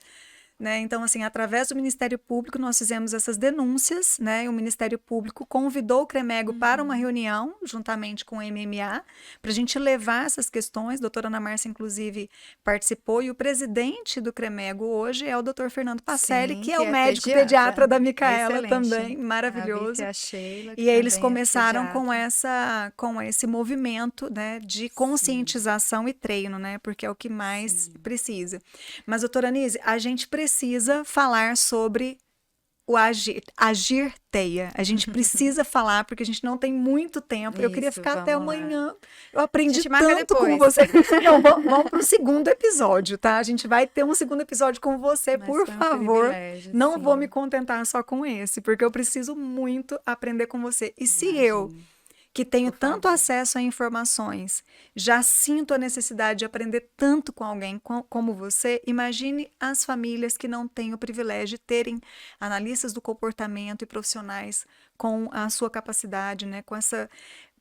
Né? Então, assim, através do Ministério Público, nós fizemos essas denúncias, né? E o Ministério Público convidou o CREMEGO para uma reunião, juntamente com o MMA, para a gente levar essas questões. A doutora Ana Márcia, inclusive, participou, e o presidente do CREMEGO hoje é o doutor Fernando Pacelli, Sim, que é que o é médico pediatra pediatra. da Micaela Excelente. também, A vice maravilhoso. é a Sheila, que E aí eles também é começaram pediatra. com esse movimento, né, de Sim, conscientização e treino, né, porque é o que mais sim. precisa. Mas, doutora Anise, a gente precisa falar sobre o agir teia. A gente precisa falar, porque a gente não tem muito tempo. Eu queria Isso, ficar até vamos lá. amanhã. Eu A aprendi gente marca tanto com depois. você. Não, vamos para o segundo episódio, tá? A gente vai ter um segundo episódio com você, Mas por foi um favor. privilégio, Não vou me sim. contentar só com esse, porque eu preciso muito aprender com você. E se eu, Imagine, que tenho por tanto favor. acesso a informações, já sinto a necessidade de aprender tanto com alguém como você, imagine as famílias que não têm o privilégio de terem analistas do comportamento e profissionais com a sua capacidade, né? Com essa,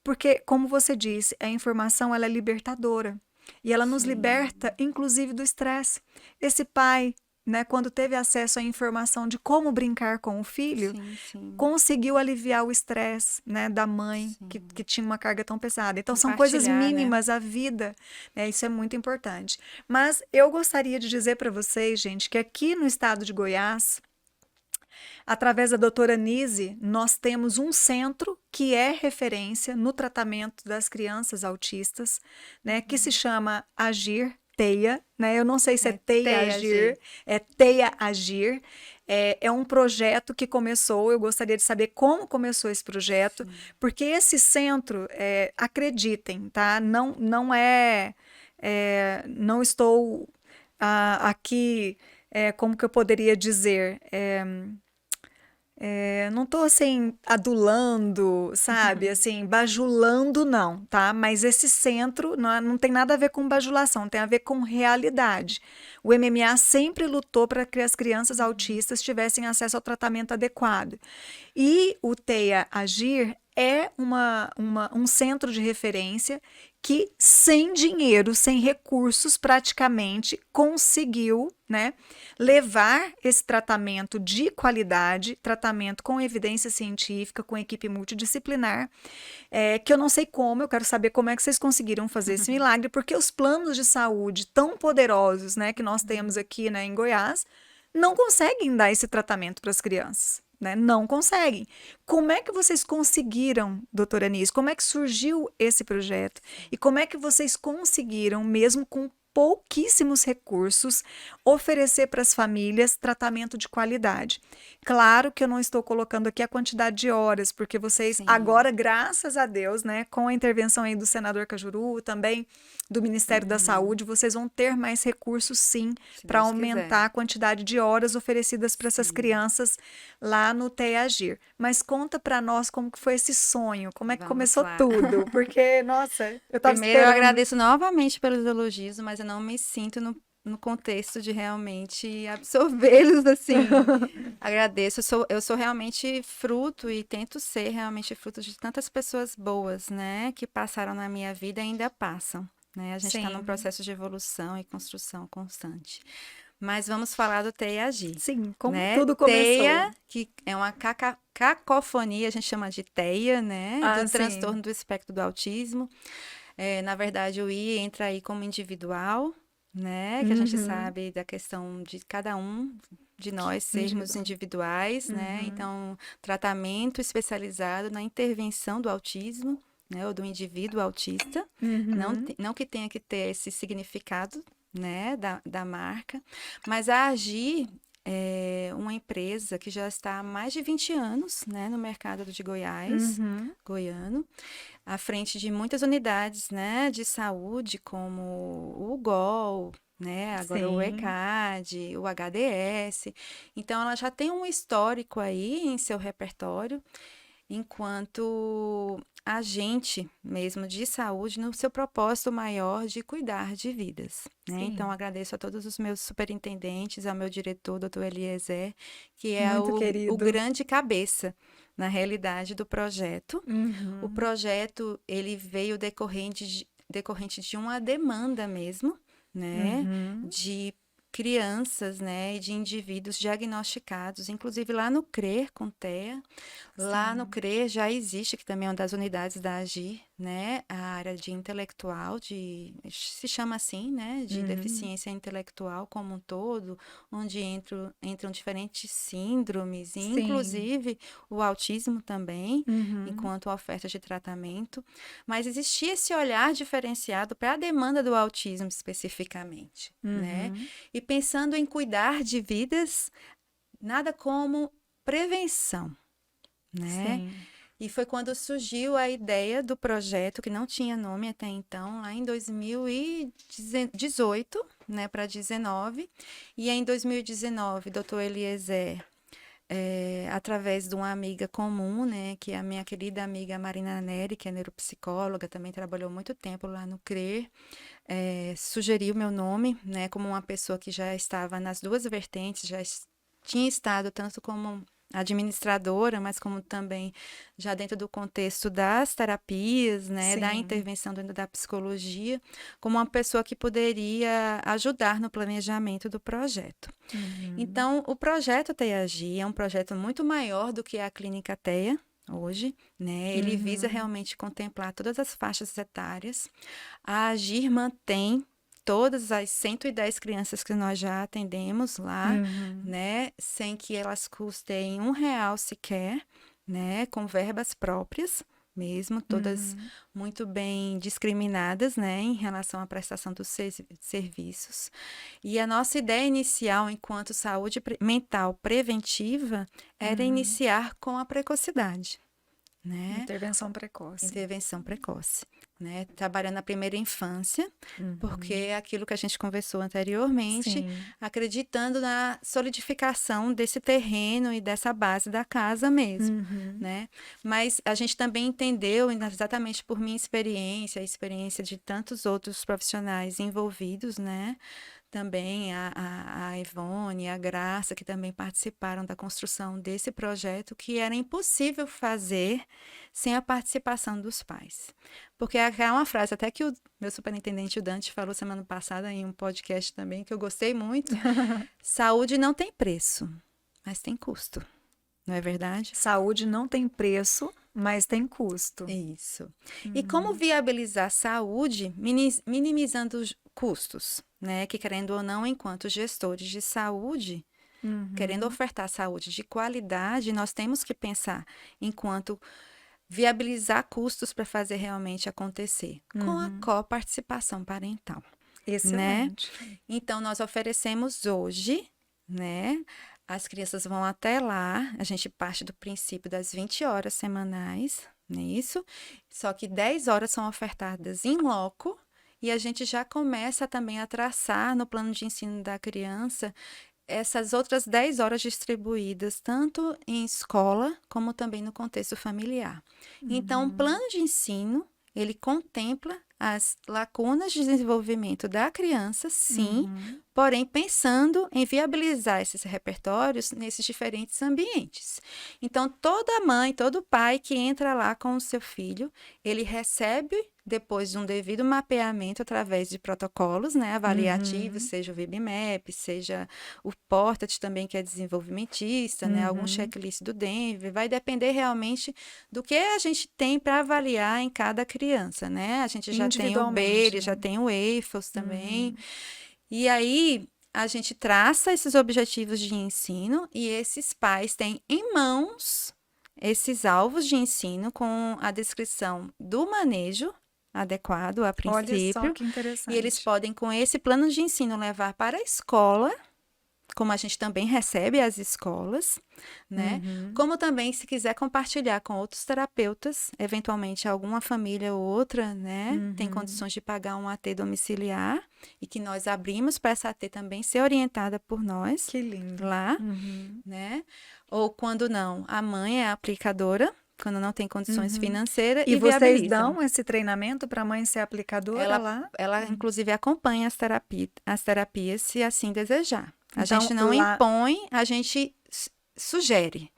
porque, como você disse, a informação ela é libertadora e ela nos Sim, liberta, inclusive, do estresse. Esse pai, né, quando teve acesso à informação de como brincar com o filho, sim, sim, conseguiu aliviar o estresse, né, da mãe que sim. tinha uma carga tão pesada. Então são coisas Compartilhar, né? mínimas a vida, né? Isso é muito importante. Mas eu gostaria de dizer para vocês, gente, que aqui no estado de Goiás, através da doutora Nise, nós temos um centro que é referência no tratamento das crianças autistas, né, que se chama Agir Teia, né? Eu não sei se é É Teia TEAG. Agir, é Teia Agir. É um projeto que começou, eu gostaria de saber como começou esse projeto, Sim. porque esse centro, acreditem, tá? Não estou aqui, como que eu poderia dizer? Não tô assim adulando, sabe? Assim, bajulando não, tá? Mas esse centro não tem nada a ver com bajulação, tem a ver com realidade. O MMA sempre lutou para que as crianças autistas tivessem acesso ao tratamento adequado. E o TEIA Agir é um centro de referência que, sem dinheiro, sem recursos, praticamente conseguiu, né, levar esse tratamento de qualidade, tratamento com evidência científica, com equipe multidisciplinar, que eu não sei como, eu quero saber como é que vocês conseguiram fazer esse milagre, porque os planos de saúde tão poderosos, né, que nós temos aqui, né, em Goiás, não conseguem dar esse tratamento para as crianças. Né? Não conseguem. Como é que vocês conseguiram, doutora Anis? Como é que surgiu esse projeto? E como é que vocês conseguiram, mesmo com pouquíssimos recursos, oferecer para as famílias tratamento de qualidade? Claro que eu não estou colocando aqui a quantidade de horas, porque vocês Sim. agora, graças a Deus, né, com a intervenção aí do senador Cajuru, também do Ministério da Saúde, vocês vão ter mais recursos, sim, Se para Deus quiser. aumentar a quantidade de horas oferecidas para essas Sim. crianças lá no TEAGIR. Mas conta para nós como que foi esse sonho, como é que Vamos começou lá. tudo, porque, nossa, eu estava Primeiro, eu esperando. agradeço novamente pelos elogios, mas eu não me sinto no contexto de realmente absorvê-los assim. Agradeço. Eu sou realmente fruto e tento ser realmente fruto de tantas pessoas boas, né, que passaram na minha vida e ainda passam. Né? A gente está num Sim, processo de evolução e construção constante. Mas vamos falar do TEIA Agir, sim, como né? tudo começou. TEIA, que é uma cacofonia, a gente chama de TEIA, né? Do Ah, sim. transtorno do espectro do autismo. Na verdade, o I entra aí como individual, né? Que a gente Uhum. sabe da questão de cada um de nós sermos Individual. individuais, né? Uhum. Então, tratamento especializado na intervenção do autismo, né? Ou do indivíduo autista. Não, Uhum. não que tenha que ter esse significado, né, da marca, mas a Agir é uma empresa que já está há mais de 20 anos, né, no mercado de Goiás, goiano, à frente de muitas unidades, né, de saúde, como o UGOL, né, agora o Sim. ECAD, o HDS. Então, ela já tem um histórico aí em seu repertório, enquanto agente mesmo de saúde no seu propósito maior de cuidar de vidas, né? Então, Sim. agradeço a todos os meus superintendentes, ao meu diretor, doutor Eliezer, que é Muito o querido. grande cabeça, na realidade, do projeto. O Uhum. projeto, ele veio decorrente de uma demanda mesmo, né? Uhum. De crianças, né? E de indivíduos diagnosticados, inclusive lá no CRER, com TEA. Lá no Sim. CRER já existe, que também é uma das unidades da Agir, né? A área de intelectual, se chama assim, né? De Uhum. deficiência intelectual como um todo, onde entram diferentes síndromes, e Sim. inclusive o autismo também, Uhum. enquanto oferta de tratamento. Mas existia esse olhar diferenciado para a demanda do autismo especificamente, né? Uhum. E pensando em cuidar de vidas, nada como prevenção, né? Sim. E foi quando surgiu a ideia do projeto, que não tinha nome até então, lá em 2018, né, para 19. E em 2019, doutor Eliezer, através de uma amiga comum, né, que é a minha querida amiga Marina Neri, que é neuropsicóloga, também trabalhou muito tempo lá no CRER, sugeriu meu nome, né, como uma pessoa que já estava nas duas vertentes, tinha estado tanto como administradora, mas como também já dentro do contexto das terapias, né, da Sim. intervenção dentro da psicologia, como uma pessoa que poderia ajudar no planejamento do projeto. Uhum. Então, o projeto TEAGI é um projeto muito maior do que a Clínica TEA hoje, né? Ele visa Uhum. realmente contemplar todas as faixas etárias. A Agir mantém todas as 110 crianças que nós já atendemos lá, Uhum. né? Sem que elas custem R$ 1 sequer, né? Com verbas próprias mesmo, todas Uhum. muito bem discriminadas, né? Em relação à prestação dos serviços. E a nossa ideia inicial, enquanto saúde mental preventiva, era Uhum. iniciar com a precocidade, né? Intervenção precoce. Intervenção precoce, né? Trabalhando na primeira infância, porque Uhum. é aquilo que a gente conversou anteriormente, Sim. acreditando na solidificação desse terreno e dessa base da casa mesmo, Uhum. né? Mas a gente também entendeu, exatamente por minha experiência, a experiência de tantos outros profissionais envolvidos, né? Também a Ivone, a Graça, que também participaram da construção desse projeto, que era impossível fazer sem a participação dos pais. Porque há uma frase, até que o meu superintendente, o Dante, falou semana passada em um podcast também, que eu gostei muito: saúde não tem preço, mas tem custo. Não é verdade? Saúde não tem preço, mas tem custo. Isso. E como Uhum. viabilizar saúde minimizando os custos, né? Que querendo ou não, enquanto gestores de saúde, querendo Uhum. ofertar saúde de qualidade, nós temos que pensar enquanto viabilizar custos para fazer realmente acontecer, com a Uhum. coparticipação parental, né? Excelente. Então, nós oferecemos hoje, né? As crianças vão até lá, a gente parte do princípio das 20 horas semanais, não é isso? Só que 10 horas são ofertadas em loco e a gente já começa também a traçar no plano de ensino da criança essas outras 10 horas distribuídas tanto em escola como também no contexto familiar. Então, o Uhum. plano de ensino, ele contempla as lacunas de desenvolvimento da criança, sim, Uhum. porém pensando em viabilizar esses repertórios nesses diferentes ambientes. Então, toda mãe, todo pai que entra lá com o seu filho, ele recebe depois de um devido mapeamento através de protocolos, né, avaliativos, Uhum. seja o VB-MAP, seja o Portat também, que é desenvolvimentista, né, algum Uhum. checklist do Denver, vai depender realmente do que a gente tem para avaliar em cada criança, né? A gente já tem o Individualmente, Bailey, né? já tem o EIFELS também, Uhum. e aí a gente traça esses objetivos de ensino e esses pais têm em mãos esses alvos de ensino com a descrição do manejo, adequado a Olha só princípio. que interessante. E eles podem, com esse plano de ensino, levar para a escola, como a gente também recebe as escolas, né? Como também, se quiser compartilhar com outros terapeutas, eventualmente alguma família ou outra, né? Tem condições de pagar um AT domiciliar e que nós abrimos para essa AT também ser orientada por nós Que lindo. lá, né? Ou quando não, a mãe é a aplicadora, quando não tem condições financeiras E e vocês viabiliza. dão esse treinamento para a mãe ser aplicadora lá? Ela inclusive acompanha as terapias se assim desejar. A Então, gente não lá- impõe, a gente sugere,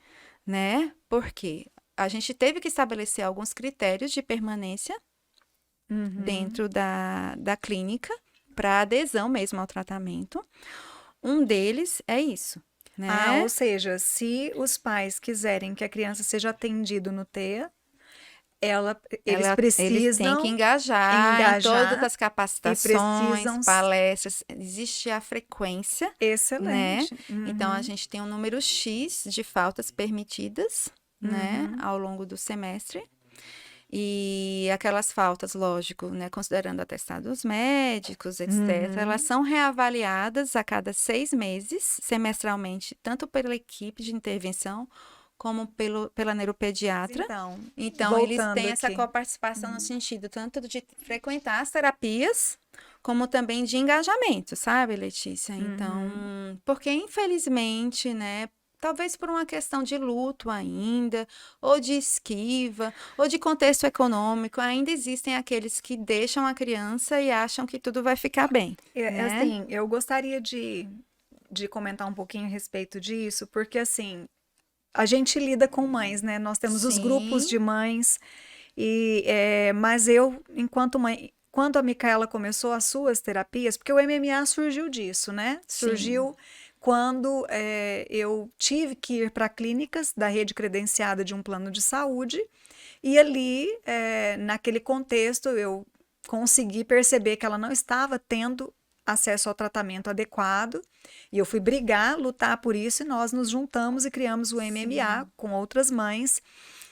né? Porque a gente teve que estabelecer alguns critérios de permanência dentro da clínica para adesão mesmo ao tratamento. Um deles é isso, né? Ah, ou seja, se os pais quiserem que a criança seja atendida no TEA, eles Eles têm que precisam engajar em todas as e capacitações, precisam. palestras. Existe a frequência, né? Excelente. Então, a gente tem um número X de faltas permitidas, né, ao longo do semestre. E aquelas faltas, lógico, né, considerando atestados médicos, etc., elas são reavaliadas a cada 6 meses, semestralmente, tanto pela equipe de intervenção como pela neuropediatra. Então eles voltando têm essa aqui. coparticipação no sentido tanto de frequentar as terapias, como também de engajamento, sabe, Letícia? Então, porque infelizmente, né, talvez por uma questão de luto ainda, ou de esquiva, ou de contexto econômico, ainda existem aqueles que deixam a criança e acham que tudo vai ficar bem, né? Assim, eu gostaria de comentar um pouquinho a respeito disso, porque assim, a gente lida com mães, né? Nós temos os grupos Sim. de mães, mas eu, enquanto mãe, quando a Micaela começou as suas terapias, porque o MMA surgiu disso, né? Sim. Surgiu quando eu tive que ir para clínicas da rede credenciada de um plano de saúde, e ali, naquele contexto, eu consegui perceber que ela não estava tendo acesso ao tratamento adequado, e eu fui brigar, lutar por isso, e nós nos juntamos e criamos o MMA com outras mães.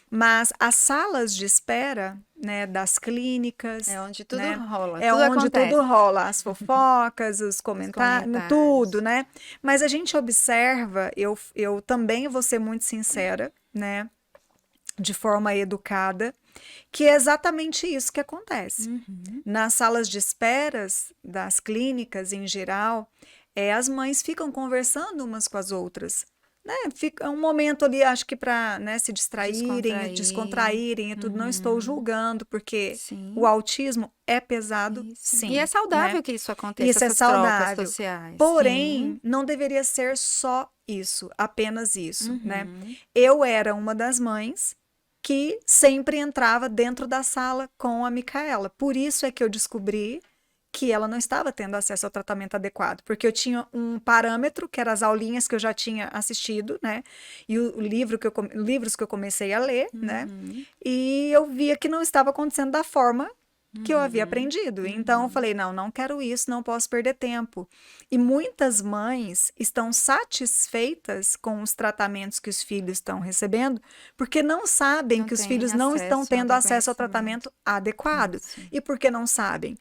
Mas as salas de espera, né, das clínicas, É onde tudo né, rola, é tudo onde acontece. tudo rola, as fofocas, os comentários, tudo, né? Mas a gente observa, eu também vou ser muito sincera, né, de forma educada, que é exatamente isso que acontece. Nas salas de esperas das clínicas em geral, as mães ficam conversando umas com as outras, né? Fica um momento ali, acho que para, né, se distraírem, descontraírem e tudo. Não estou julgando, porque Sim. o autismo é pesado, Isso. sim. E é saudável, né? que isso aconteça, Isso é essas trocas saudável. sociais. Porém, Sim. não deveria ser só isso, apenas isso, né? Eu era uma das mães que sempre entrava dentro da sala com a Micaela. Por isso é que eu descobri que ela não estava tendo acesso ao tratamento adequado, porque eu tinha um parâmetro, que eram as aulinhas que eu já tinha assistido, né? E livros que eu comecei a ler, né? E eu via que não estava acontecendo da forma que eu havia aprendido. Então eu falei, não quero isso, não posso perder tempo. E muitas mães estão satisfeitas com os tratamentos que os filhos estão recebendo, porque não sabem Não que os tem filhos não estão acesso ao tendo acesso ao conhecimento. tratamento adequado. Isso. E por que não sabem?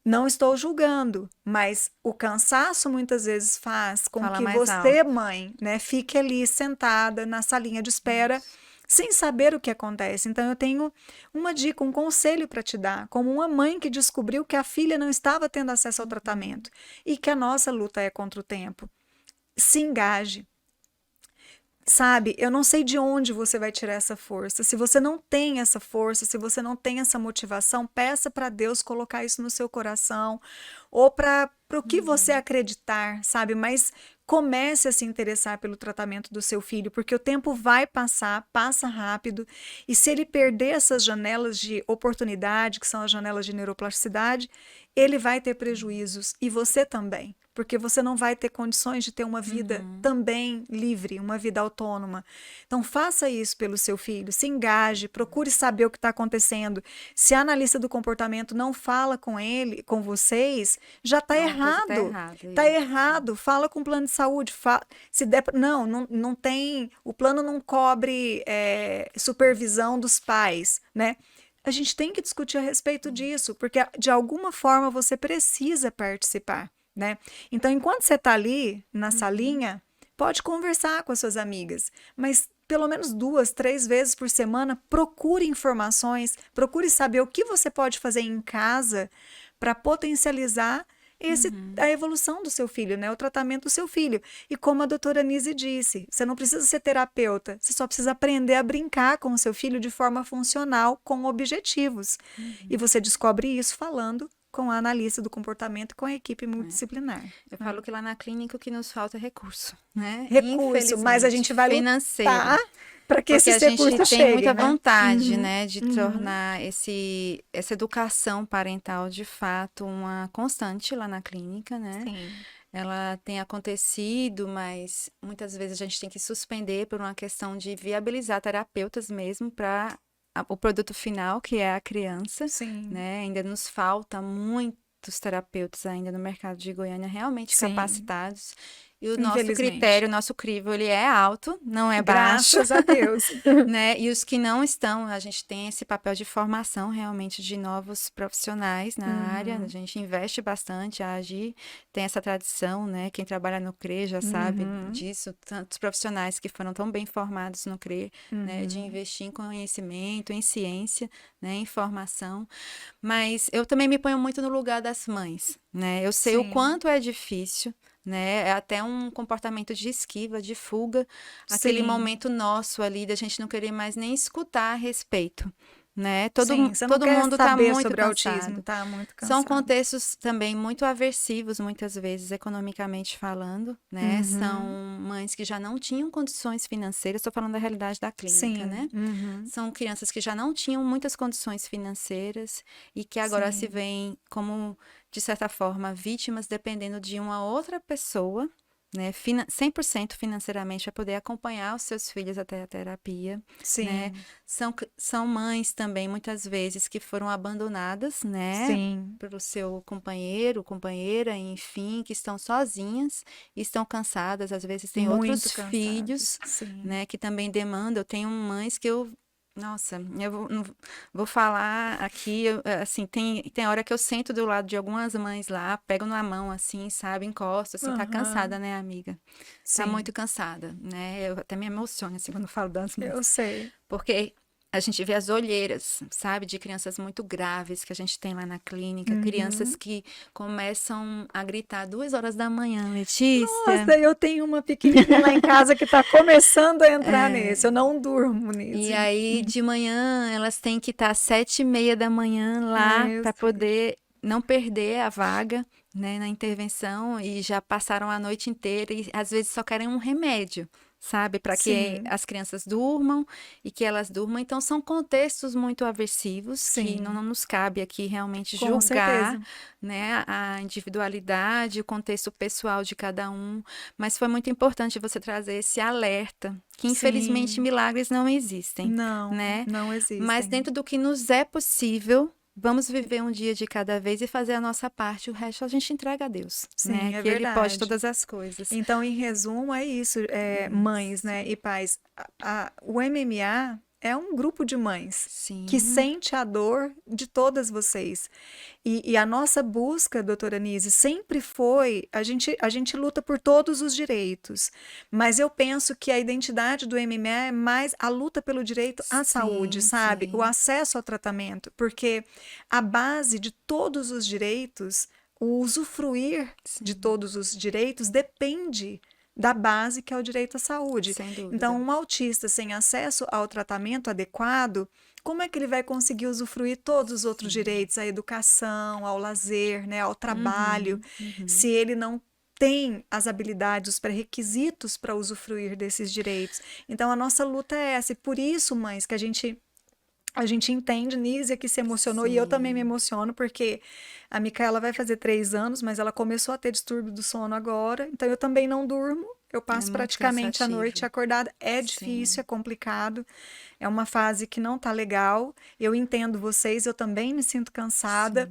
Não estou julgando, mas o cansaço muitas vezes faz com Fala que mais você, mãe, né, fique ali sentada na salinha de espera sem saber o que acontece. Então eu tenho uma dica, um conselho para te dar, como uma mãe que descobriu que a filha não estava tendo acesso ao tratamento e que a nossa luta é contra o tempo. Se engaje. Sabe, eu não sei de onde você vai tirar essa força. Se você não tem essa força, se você não tem essa motivação, peça para Deus colocar isso no seu coração, ou para o que você acreditar, sabe? Mas comece a se interessar pelo tratamento do seu filho, porque o tempo vai passar, passa rápido, e se ele perder essas janelas de oportunidade, que são as janelas de neuroplasticidade, ele vai ter prejuízos, e você também. Porque você não vai ter condições de ter uma vida também livre, uma vida autônoma. Então, faça isso pelo seu filho, se engaje, procure saber o que está acontecendo. Se a analista do comportamento não fala com ele, com vocês, já está errado. Está errado. Fala com o plano de saúde. Se der, não tem. O plano não cobre supervisão dos pais, né? a gente tem que discutir a respeito disso, porque de alguma forma você precisa participar, né? Então, enquanto você está ali na salinha, pode conversar com as suas amigas, mas pelo menos 2, 3 vezes por semana, procure informações, procure saber o que você pode fazer em casa para potencializar a evolução do seu filho, né? O tratamento do seu filho. E como a doutora Nise disse, você não precisa ser terapeuta, você só precisa aprender a brincar com o seu filho de forma funcional, com objetivos. E você descobre isso falando com a analista do comportamento e com a equipe multidisciplinar. Eu falo que lá na clínica o que nos falta é recurso, né? Recurso, mas a gente vai financeiro. lutar para que Porque esses a gente recursos tem cheguem, muita né? vontade, né, de tornar essa educação parental de fato uma constante lá na clínica, né? Sim. Ela tem acontecido, mas muitas vezes a gente tem que suspender por uma questão de viabilizar terapeutas mesmo para o produto final, que é a criança, Sim. né? Ainda nos falta muitos terapeutas ainda no mercado de Goiânia realmente capacitados. E o nosso critério, o nosso crivo, ele é alto, não é baixo. Graças a Deus. Né? E os que não estão, a gente tem esse papel de formação realmente de novos profissionais na área, a gente investe bastante, a AGI tem essa tradição, né? Quem trabalha no CRE já sabe disso, tantos profissionais que foram tão bem formados no CRE, né? De investir em conhecimento, em ciência, né? Em formação. Mas eu também me ponho muito no lugar das mães, né? Eu sei o quanto é difícil, né? É até um comportamento de esquiva, de fuga, aquele momento nosso ali da gente não querer mais nem escutar a respeito, né? Todo mundo está muito sobre cansado. Autismo, tá muito cansado. São contextos também muito aversivos, muitas vezes, economicamente falando, né? São mães que já não tinham condições financeiras, estou falando da realidade da clínica, né? São crianças que já não tinham muitas condições financeiras e que agora se veem como, de certa forma, vítimas dependendo de uma outra pessoa, né, 100% financeiramente para poder acompanhar os seus filhos até a terapia, né? São mães também, muitas vezes, que foram abandonadas, né, pelo seu companheiro, companheira, enfim, que estão sozinhas, estão cansadas, às vezes têm outros filhos, né, que também demandam. Eu tenho mães que nossa, não vou falar aqui, assim, tem hora que eu sento do lado de algumas mães lá, pego na mão, assim, sabe, encosto, assim, tá cansada, né, amiga? Tá muito cansada, né? Eu até me emociono, assim, quando eu falo das mães. Eu sei. Porque a gente vê as olheiras, sabe, de crianças muito graves que a gente tem lá na clínica, crianças que começam a gritar 2 horas da manhã, Letícia. Nossa, eu tenho uma pequenininha lá em casa que tá começando a entrar nesse, eu não durmo nisso. E aí, de manhã, elas têm que estar às 7h30 da manhã lá para poder não perder a vaga, né, na intervenção, e já passaram a noite inteira e às vezes só querem um remédio, sabe, para que as crianças durmam e que elas durmam. Então, são contextos muito aversivos que não nos cabe aqui realmente julgar, né, a individualidade, o contexto pessoal de cada um, mas foi muito importante você trazer esse alerta, que infelizmente milagres não existem, né? Não existem. Mas dentro do que nos é possível, vamos viver um dia de cada vez e fazer a nossa parte, o resto a gente entrega a Deus, né? É que verdade. Ele pode todas as coisas. Então, em resumo, é isso, mães, né, e pais. O MMA é um grupo de mães que sente a dor de todas vocês. E a nossa busca, doutora Nise, sempre foi, a gente luta por todos os direitos, mas eu penso que a identidade do MMA é mais a luta pelo direito à saúde, sabe? O acesso ao tratamento, porque a base de todos os direitos, o usufruir de todos os direitos depende da base que é o direito à saúde. Sem dúvida. Então, um autista sem acesso ao tratamento adequado, como é que ele vai conseguir usufruir todos os outros direitos, à educação, ao lazer, né, ao trabalho, se ele não tem as habilidades, os pré-requisitos para usufruir desses direitos? Então, a nossa luta é essa, e por isso, mães, que a gente entende, Nízia que se emocionou, e eu também me emociono, porque a Micaela vai fazer 3 anos, mas ela começou a ter distúrbio do sono agora, então eu também não durmo, eu passo praticamente a noite acordada, é difícil, é complicado, é uma fase que não tá legal, eu entendo vocês, eu também me sinto cansada,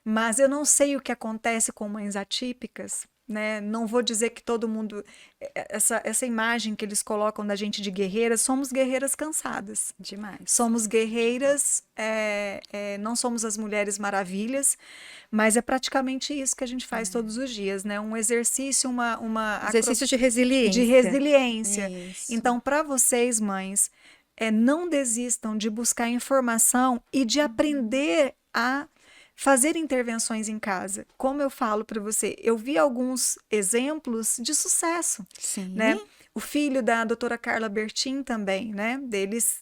mas eu não sei o que acontece com mães atípicas, né? Não vou dizer que todo mundo... Essa imagem que eles colocam da gente de guerreiras, somos guerreiras cansadas. Demais. Somos guerreiras, não somos as Mulheres Maravilhas, mas é praticamente isso que a gente faz todos os dias, né? Um exercício, Exercício de resiliência. de resiliência. Isso. Então, para vocês, mães, não desistam de buscar informação e de aprender a fazer intervenções em casa. Como eu falo para você, eu vi alguns exemplos de sucesso, Sim. né? O filho da doutora Carla Bertin também, né? Deles,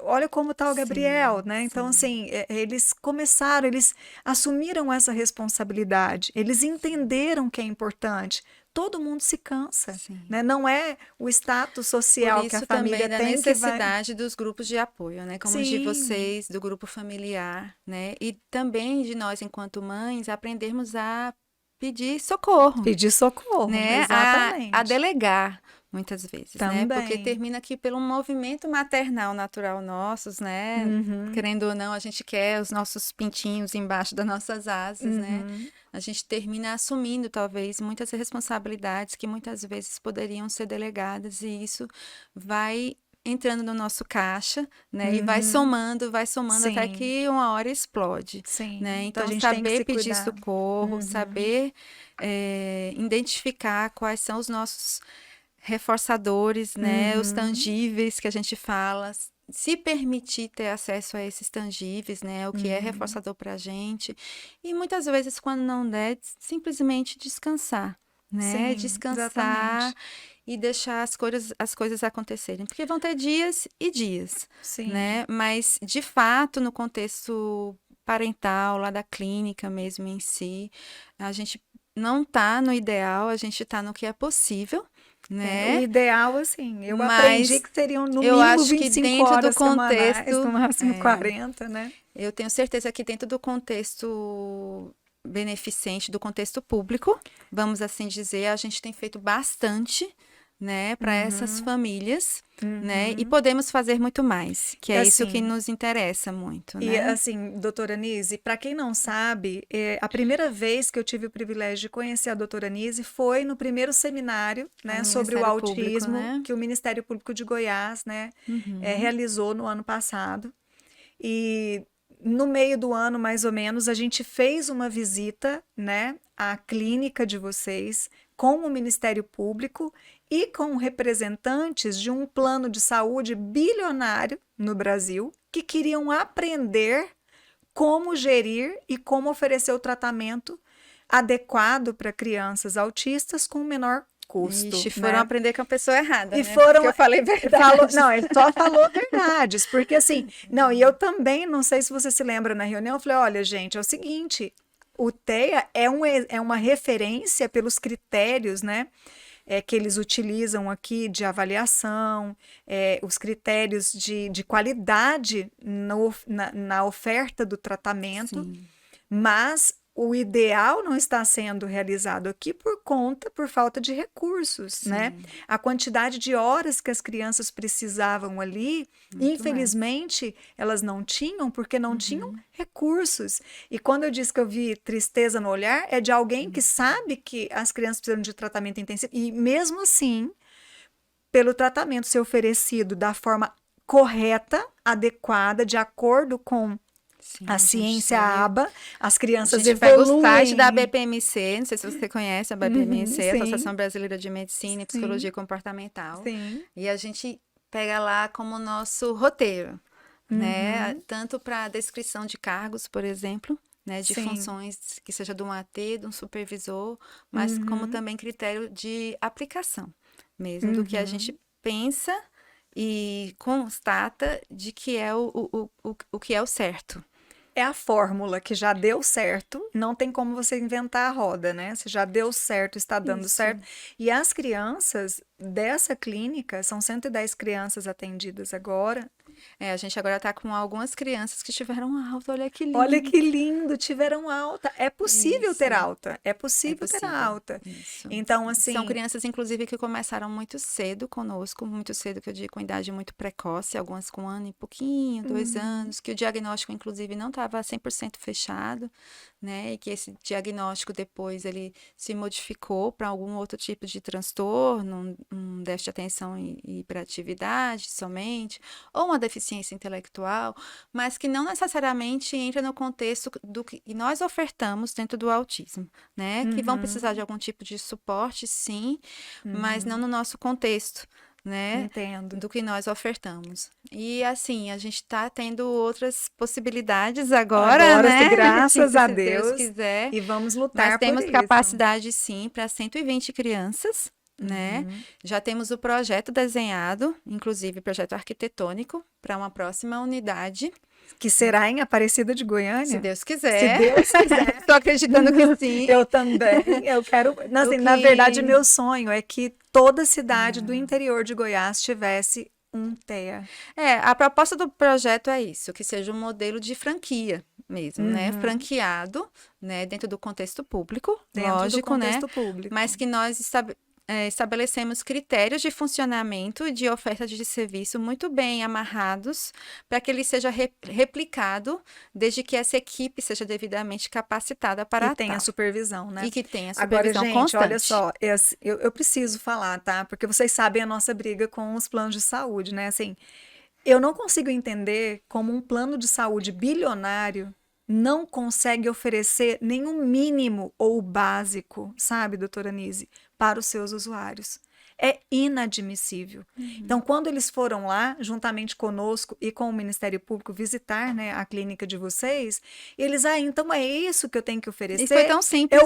olha como tá o Gabriel, Sim, né? Então, sim. assim, eles começaram, eles assumiram essa responsabilidade, eles entenderam que é importante. Todo mundo se cansa, Sim. né? Não é o status social Por que a isso família também da tem que vai... necessidade dos grupos de apoio, né? Como o de Sim. vocês, do grupo familiar, né? E também de nós, enquanto mães, aprendermos a pedir socorro, Pedir socorro, né? exatamente. A delegar, muitas vezes, né? Porque Também. termina aqui pelo movimento maternal natural nossos, né? Uhum. Querendo ou não, a gente quer os nossos pintinhos embaixo das nossas asas, né? Uhum. A gente termina assumindo, talvez, muitas responsabilidades que muitas vezes poderiam ser delegadas, e isso vai entrando no nosso caixa, né? E vai somando até Sim. que uma hora explode, Sim. né? Então, Então, a gente tem que saber se pedir cuidar. socorro, saber identificar quais são os nossos reforçadores, né? Os tangíveis que a gente fala, se permitir ter acesso a esses tangíveis, né? O que é reforçador para a gente. E muitas vezes, quando não der, simplesmente descansar, né? Sim, Descansar exatamente. e deixar as coisas acontecerem. Porque vão ter dias e dias, Sim. né? Mas, de fato, no contexto parental, lá da clínica mesmo em si, a gente não tá no ideal, a gente tá no que é possível, né? O ideal, assim, eu Mas aprendi que seriam no eu mínimo acho que 25 dentro do horas semanais, contexto, no máximo 40, né? eu tenho certeza que dentro do contexto beneficente, do contexto público, vamos assim dizer, a gente tem feito bastante, né, para essas famílias, né, e podemos fazer muito mais, que é isso que Assim, nos interessa muito, e né? assim, doutora Nise, para quem não sabe, a primeira vez que eu tive o privilégio de conhecer a doutora Nise foi no primeiro seminário, Lá né, no sobre o Ministério Público, autismo, né? que o Ministério Público de Goiás, né, realizou no ano passado. E no meio do ano, mais ou menos, a gente fez uma visita, né, à clínica de vocês com o Ministério Público e com representantes de um plano de saúde bilionário no Brasil que queriam aprender como gerir e como oferecer o tratamento adequado para crianças autistas com menor custo. Ixi, foram né? aprender com a pessoa errada, E né? foram, Porque eu falei verdade. não, ele só falou verdades, porque assim, não, e eu também, não sei se você se lembra na reunião, eu falei, olha, gente, é o seguinte, o TEA é uma referência pelos critérios, né, que eles utilizam aqui de avaliação, os critérios de qualidade na oferta do tratamento, Sim. mas o ideal não está sendo realizado aqui por falta de recursos, né? A quantidade de horas que as crianças precisavam ali, infelizmente, elas não tinham porque não tinham recursos. E quando eu disse que eu vi tristeza no olhar, é de alguém que sabe que as crianças precisam de tratamento intensivo e mesmo assim, pelo tratamento ser oferecido da forma correta, adequada, de acordo com Sim, a ciência aba, as a crianças gente pega o evoluem. site da BPMC, não sei se você conhece a BPMC, sim. Associação Brasileira de Medicina e Psicologia Comportamental. Sim. E a gente pega lá como nosso roteiro, né? Tanto para descrição de cargos, por exemplo, né? De Sim. funções que seja de um AT, de um supervisor, mas como também critério de aplicação mesmo, do que a gente pensa e constata de que é o que é o certo. É a fórmula que já deu certo, não tem como você inventar a roda, né? Se já deu certo, está dando Isso. certo. E as crianças, dessa clínica, são 110 crianças atendidas agora. A gente agora está com algumas crianças que tiveram alta, olha que lindo. Olha que lindo, tiveram alta. É possível ter Isso. alta, é possível ter alta. Isso. Então, assim... São crianças, inclusive, que começaram muito cedo conosco, muito cedo, que eu digo, com idade muito precoce, algumas com 1 ano e pouquinho, 2 anos, que o diagnóstico, inclusive, não estava 100% fechado, né, e que esse diagnóstico depois, ele se modificou para algum outro tipo de transtorno, um déficit de atenção e hiperatividade somente, ou uma deficiência intelectual, mas que não necessariamente entra no contexto do que nós ofertamos dentro do autismo, né? Que vão precisar de algum tipo de suporte, sim, mas não no nosso contexto, né? Entendo. Do que nós ofertamos. E assim, a gente está tendo outras possibilidades agora, né? Graças a Se Deus quiser. E vamos lutar Mas por temos isso. capacidade, sim, para 120 crianças, né? Já temos o projeto desenhado, inclusive projeto arquitetônico, para uma próxima unidade. Que será em Aparecida de Goiânia? Se Deus quiser. Se Deus quiser. Estou acreditando que sim. Eu também. Eu quero... Assim, na verdade, meu sonho é que toda cidade do interior de Goiás tivesse um TEA. A proposta do projeto é isso, que seja um modelo de franquia mesmo, né? Franqueado, né? Dentro do contexto público, lógico, né? Público. Mas que nós estabelecemos critérios de funcionamento e de oferta de serviço muito bem amarrados para que ele seja replicado desde que essa equipe seja devidamente capacitada para E tenha supervisão, né? E que tenha supervisão Agora, gente, constante. olha só, eu preciso falar, tá? Porque vocês sabem a nossa briga com os planos de saúde, né? Assim, eu não consigo entender como um plano de saúde bilionário não consegue oferecer nenhum mínimo ou básico, sabe, doutora Nise, para os seus usuários. É inadmissível. Então, quando eles foram lá, juntamente conosco e com o Ministério Público, visitar, né, a clínica de vocês, eles, então é isso que eu tenho que oferecer? E foi tão simples,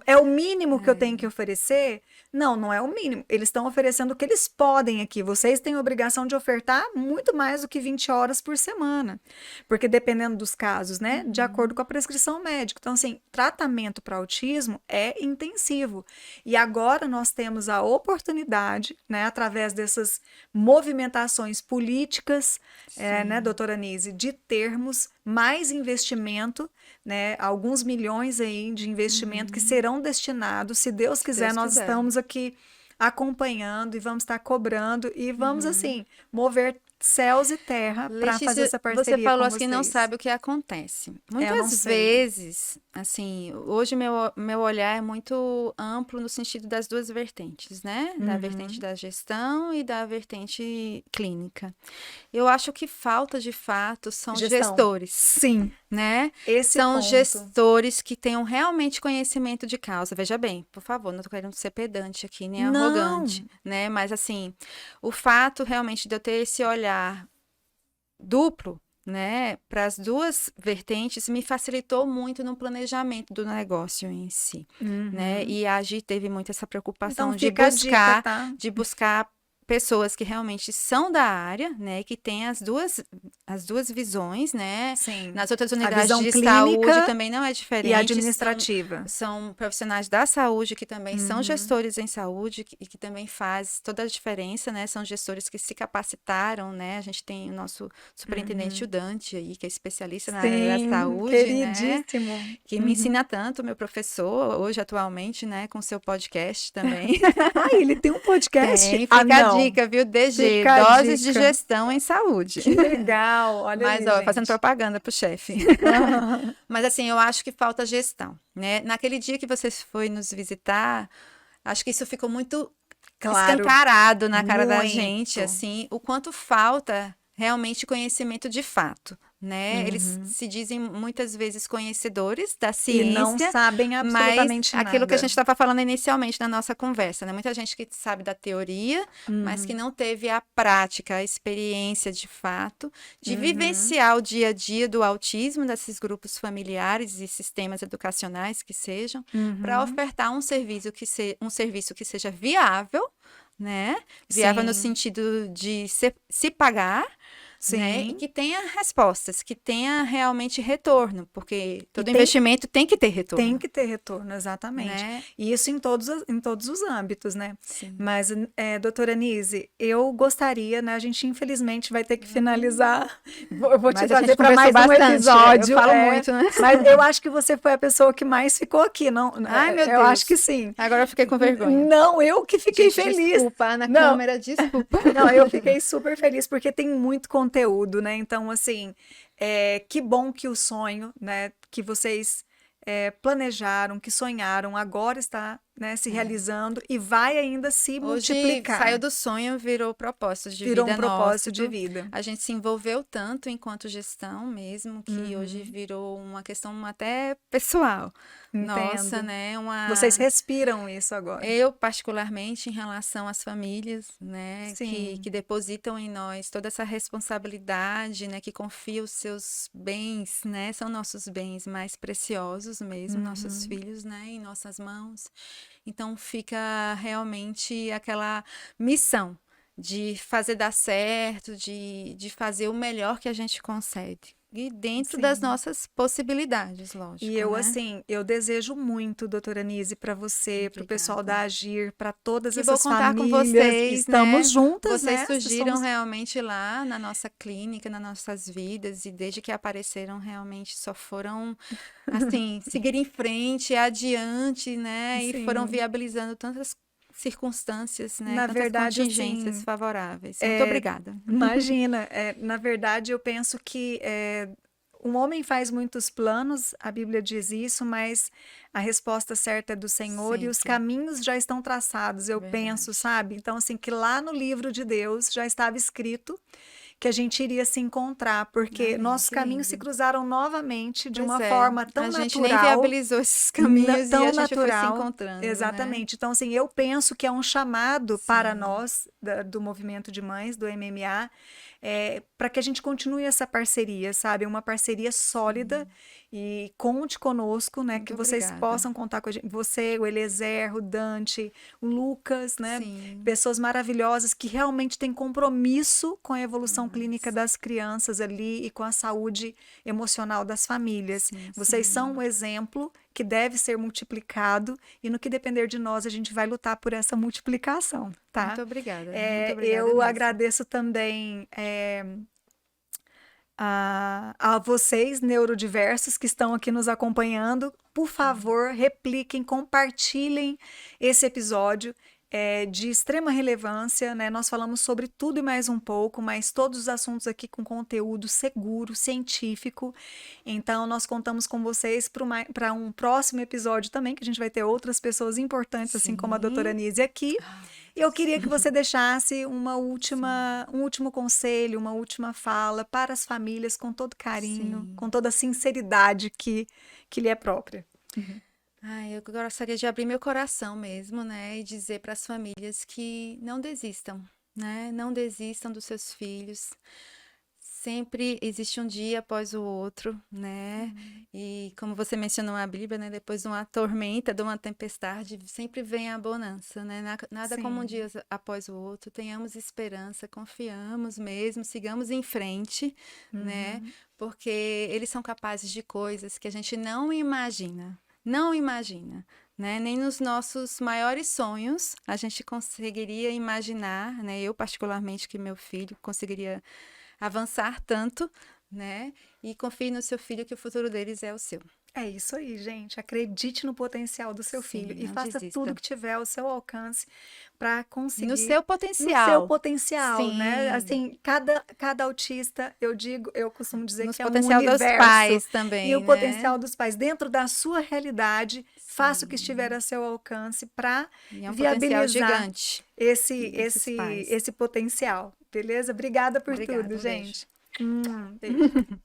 É o mínimo que eu tenho que oferecer? Não, não é o mínimo. Eles estão oferecendo o que eles podem aqui. Vocês têm a obrigação de ofertar muito mais do que 20 horas por semana. Porque dependendo dos casos, né, de acordo com a prescrição médica. Então, assim, tratamento para autismo é intensivo. E agora nós temos a oportunidade, né, através dessas movimentações políticas, né, doutora Nise, de termos mais investimento, né, alguns milhões aí de investimento que serão destinados, se Deus quiser, nós estamos aqui acompanhando e vamos estar cobrando e vamos, assim, mover céus e terra para fazer essa parceria você falou com assim que não sabe o que acontece. Muitas vezes, assim, hoje meu olhar é muito amplo no sentido das duas vertentes, né? Da vertente da gestão e da vertente clínica. Eu acho que falta, de fato, são gestores. Sim. Né? Esse são ponto. Gestores que tenham realmente conhecimento de causa. Veja bem, por favor, não tô querendo ser pedante aqui, nem arrogante, né? Mas, assim, o fato realmente de eu ter esse olhar duplo, né, para as duas vertentes, me facilitou muito no planejamento do negócio em si, né? E a Gi teve muito essa preocupação então, de buscar pessoas que realmente são da área, né, que têm as duas visões, né? Sim. Nas outras unidades de saúde também não é diferente. E administrativa. São profissionais da saúde que também são gestores em saúde e que também faz toda a diferença, né? São gestores que se capacitaram, né? A gente tem o nosso superintendente, o Dante, aí, que é especialista na área da saúde, queridíssimo. Né? Que me ensina tanto, meu professor, hoje atualmente, né? Com seu podcast também. Ele tem um podcast? Tem, fica a dica, viu? DG, Doses de Gestão em Saúde. Que legal, olha Mas, aí, fazendo propaganda pro chefe. Mas, assim, eu acho que falta gestão, né? Naquele dia que você foi nos visitar, acho que isso ficou muito escancarado na cara da gente, assim, o quanto falta realmente conhecimento de fato, né? Eles se dizem muitas vezes conhecedores da ciência. E não sabem absolutamente nada. Aquilo que a gente estava falando inicialmente na nossa conversa, né? Muita gente que sabe da teoria, mas que não teve a prática, a experiência de fato, de vivenciar o dia a dia do autismo, desses grupos familiares e sistemas educacionais que sejam, para ofertar um serviço que seja viável, né? Viável no sentido de se pagar, né? E Sim. que tenha respostas, que tenha realmente retorno, porque todo tem- investimento tem que ter retorno, Tem que ter retorno, exatamente. né? E isso em todos os âmbitos, né? Sim. Mas, doutora Nise, eu gostaria, né? A gente infelizmente vai ter que finalizar. Eu vou te Mas a trazer gente para conversou mais um bastante, episódio. eu falo muito, né? Mas eu acho que você foi a pessoa que mais ficou aqui, não? Ai, meu Eu acho Deus. que sim. Agora eu fiquei com vergonha. Não, eu que fiquei Gente, feliz. desculpa, na Não. câmera, desculpa. Não, eu fiquei super feliz porque tem muito conteúdo, né? Então, assim, que bom que o sonho, né, que vocês planejaram, que sonharam, agora está, né, se realizando e vai ainda se Hoje multiplicar. saiu do sonho, virou propósito de Virou vida um propósito de nosso. vida. A gente se envolveu tanto enquanto gestão mesmo, que hoje virou uma questão até pessoal. Nossa, Entendo. né? Vocês respiram isso agora. Eu, particularmente, em relação às famílias, né, Sim. que depositam em nós toda essa responsabilidade, né, que confiam os seus bens, né, são nossos bens mais preciosos mesmo, nossos filhos, né, em nossas mãos. Então, fica realmente aquela missão de fazer dar certo, de fazer o melhor que a gente consegue. E dentro das Sim. nossas possibilidades, lógico, E eu, né? assim, eu desejo muito, doutora Nise, para você, para o pessoal da Agir, para todas Que bom essas contar com famílias. vocês, Estamos né? juntas, Vocês né? surgiram Somos- realmente lá na nossa clínica, nas nossas vidas, e desde que apareceram, realmente só foram, assim, seguir em frente, adiante, né? E foram Sim. viabilizando tantas circunstâncias, né? Na Tantas verdade, contingências assim, favoráveis. Muito obrigada. imagina, na verdade, eu penso que um homem faz muitos planos, a Bíblia diz isso, mas a resposta certa é do Senhor e os Sempre. caminhos já estão traçados, eu Verdade. penso, sabe? Então, assim, que lá no livro de Deus já estava escrito que a gente iria se encontrar, porque Amém, nossos que caminhos se lindo. cruzaram novamente de Pois uma é, forma tão a gente nem natural. viabilizou esses caminhos e Tão a gente foi se natural, encontrando, né? exatamente. Então, assim, eu penso que é um chamado para Sim. nós, do Movimento de Mães, do MMA, para que a gente continue essa parceria, sabe? Uma parceria sólida e conte conosco, né? Muito Que vocês obrigada. possam contar com a gente. Você, o Eliezer, o Dante, o Lucas, né? Sim. Pessoas maravilhosas que realmente têm compromisso com a evolução clínica das crianças ali e com a saúde emocional das famílias. Sim, Vocês sim. são um exemplo que deve ser multiplicado e no que depender de nós, a gente vai lutar por essa multiplicação, tá? Muito obrigada. É, Muito obrigada eu mesmo. agradeço também a vocês, neurodiversos, que estão aqui nos acompanhando. Por favor, repliquem, compartilhem esse episódio. De extrema relevância, né? Nós falamos sobre tudo e mais um pouco, mas todos os assuntos aqui com conteúdo seguro, científico. Então, nós contamos com vocês para um próximo episódio também, que a gente vai ter outras pessoas importantes, assim como a doutora Sim. Nise aqui. E eu queria que você deixasse um último conselho, uma última fala para as famílias com todo carinho, Sim. com toda a sinceridade que lhe é própria. Ai, eu gostaria de abrir meu coração mesmo, né? E dizer para as famílias que não desistam, né? Não desistam dos seus filhos. Sempre existe um dia após o outro, né? E como você mencionou a Bíblia, né? Depois de uma tormenta, de uma tempestade, sempre vem a bonança, né? Nada como um Sim. dia após o outro. Tenhamos esperança, confiamos mesmo, sigamos em frente, né? Porque eles são capazes de coisas que a gente não imagina. Não imagina, né? Nem nos nossos maiores sonhos a gente conseguiria imaginar, né? Eu, particularmente, que meu filho conseguiria avançar tanto, né? E confie no seu filho que o futuro deles é o seu. É isso aí, gente. Acredite no potencial do seu Sim, filho e não faça desista. tudo que tiver ao seu alcance para conseguir No seu no potencial. seu potencial, Sim. né? Assim, cada autista, eu costumo dizer Nos que é um potencial dos universo. pais também, E o né? potencial dos pais dentro da sua realidade, faça o que estiver a seu alcance para E é um potencial viabilizar gigante. desses pais. esse potencial. Beleza? Obrigada por Obrigada, tudo, um beijo. gente. Beijo.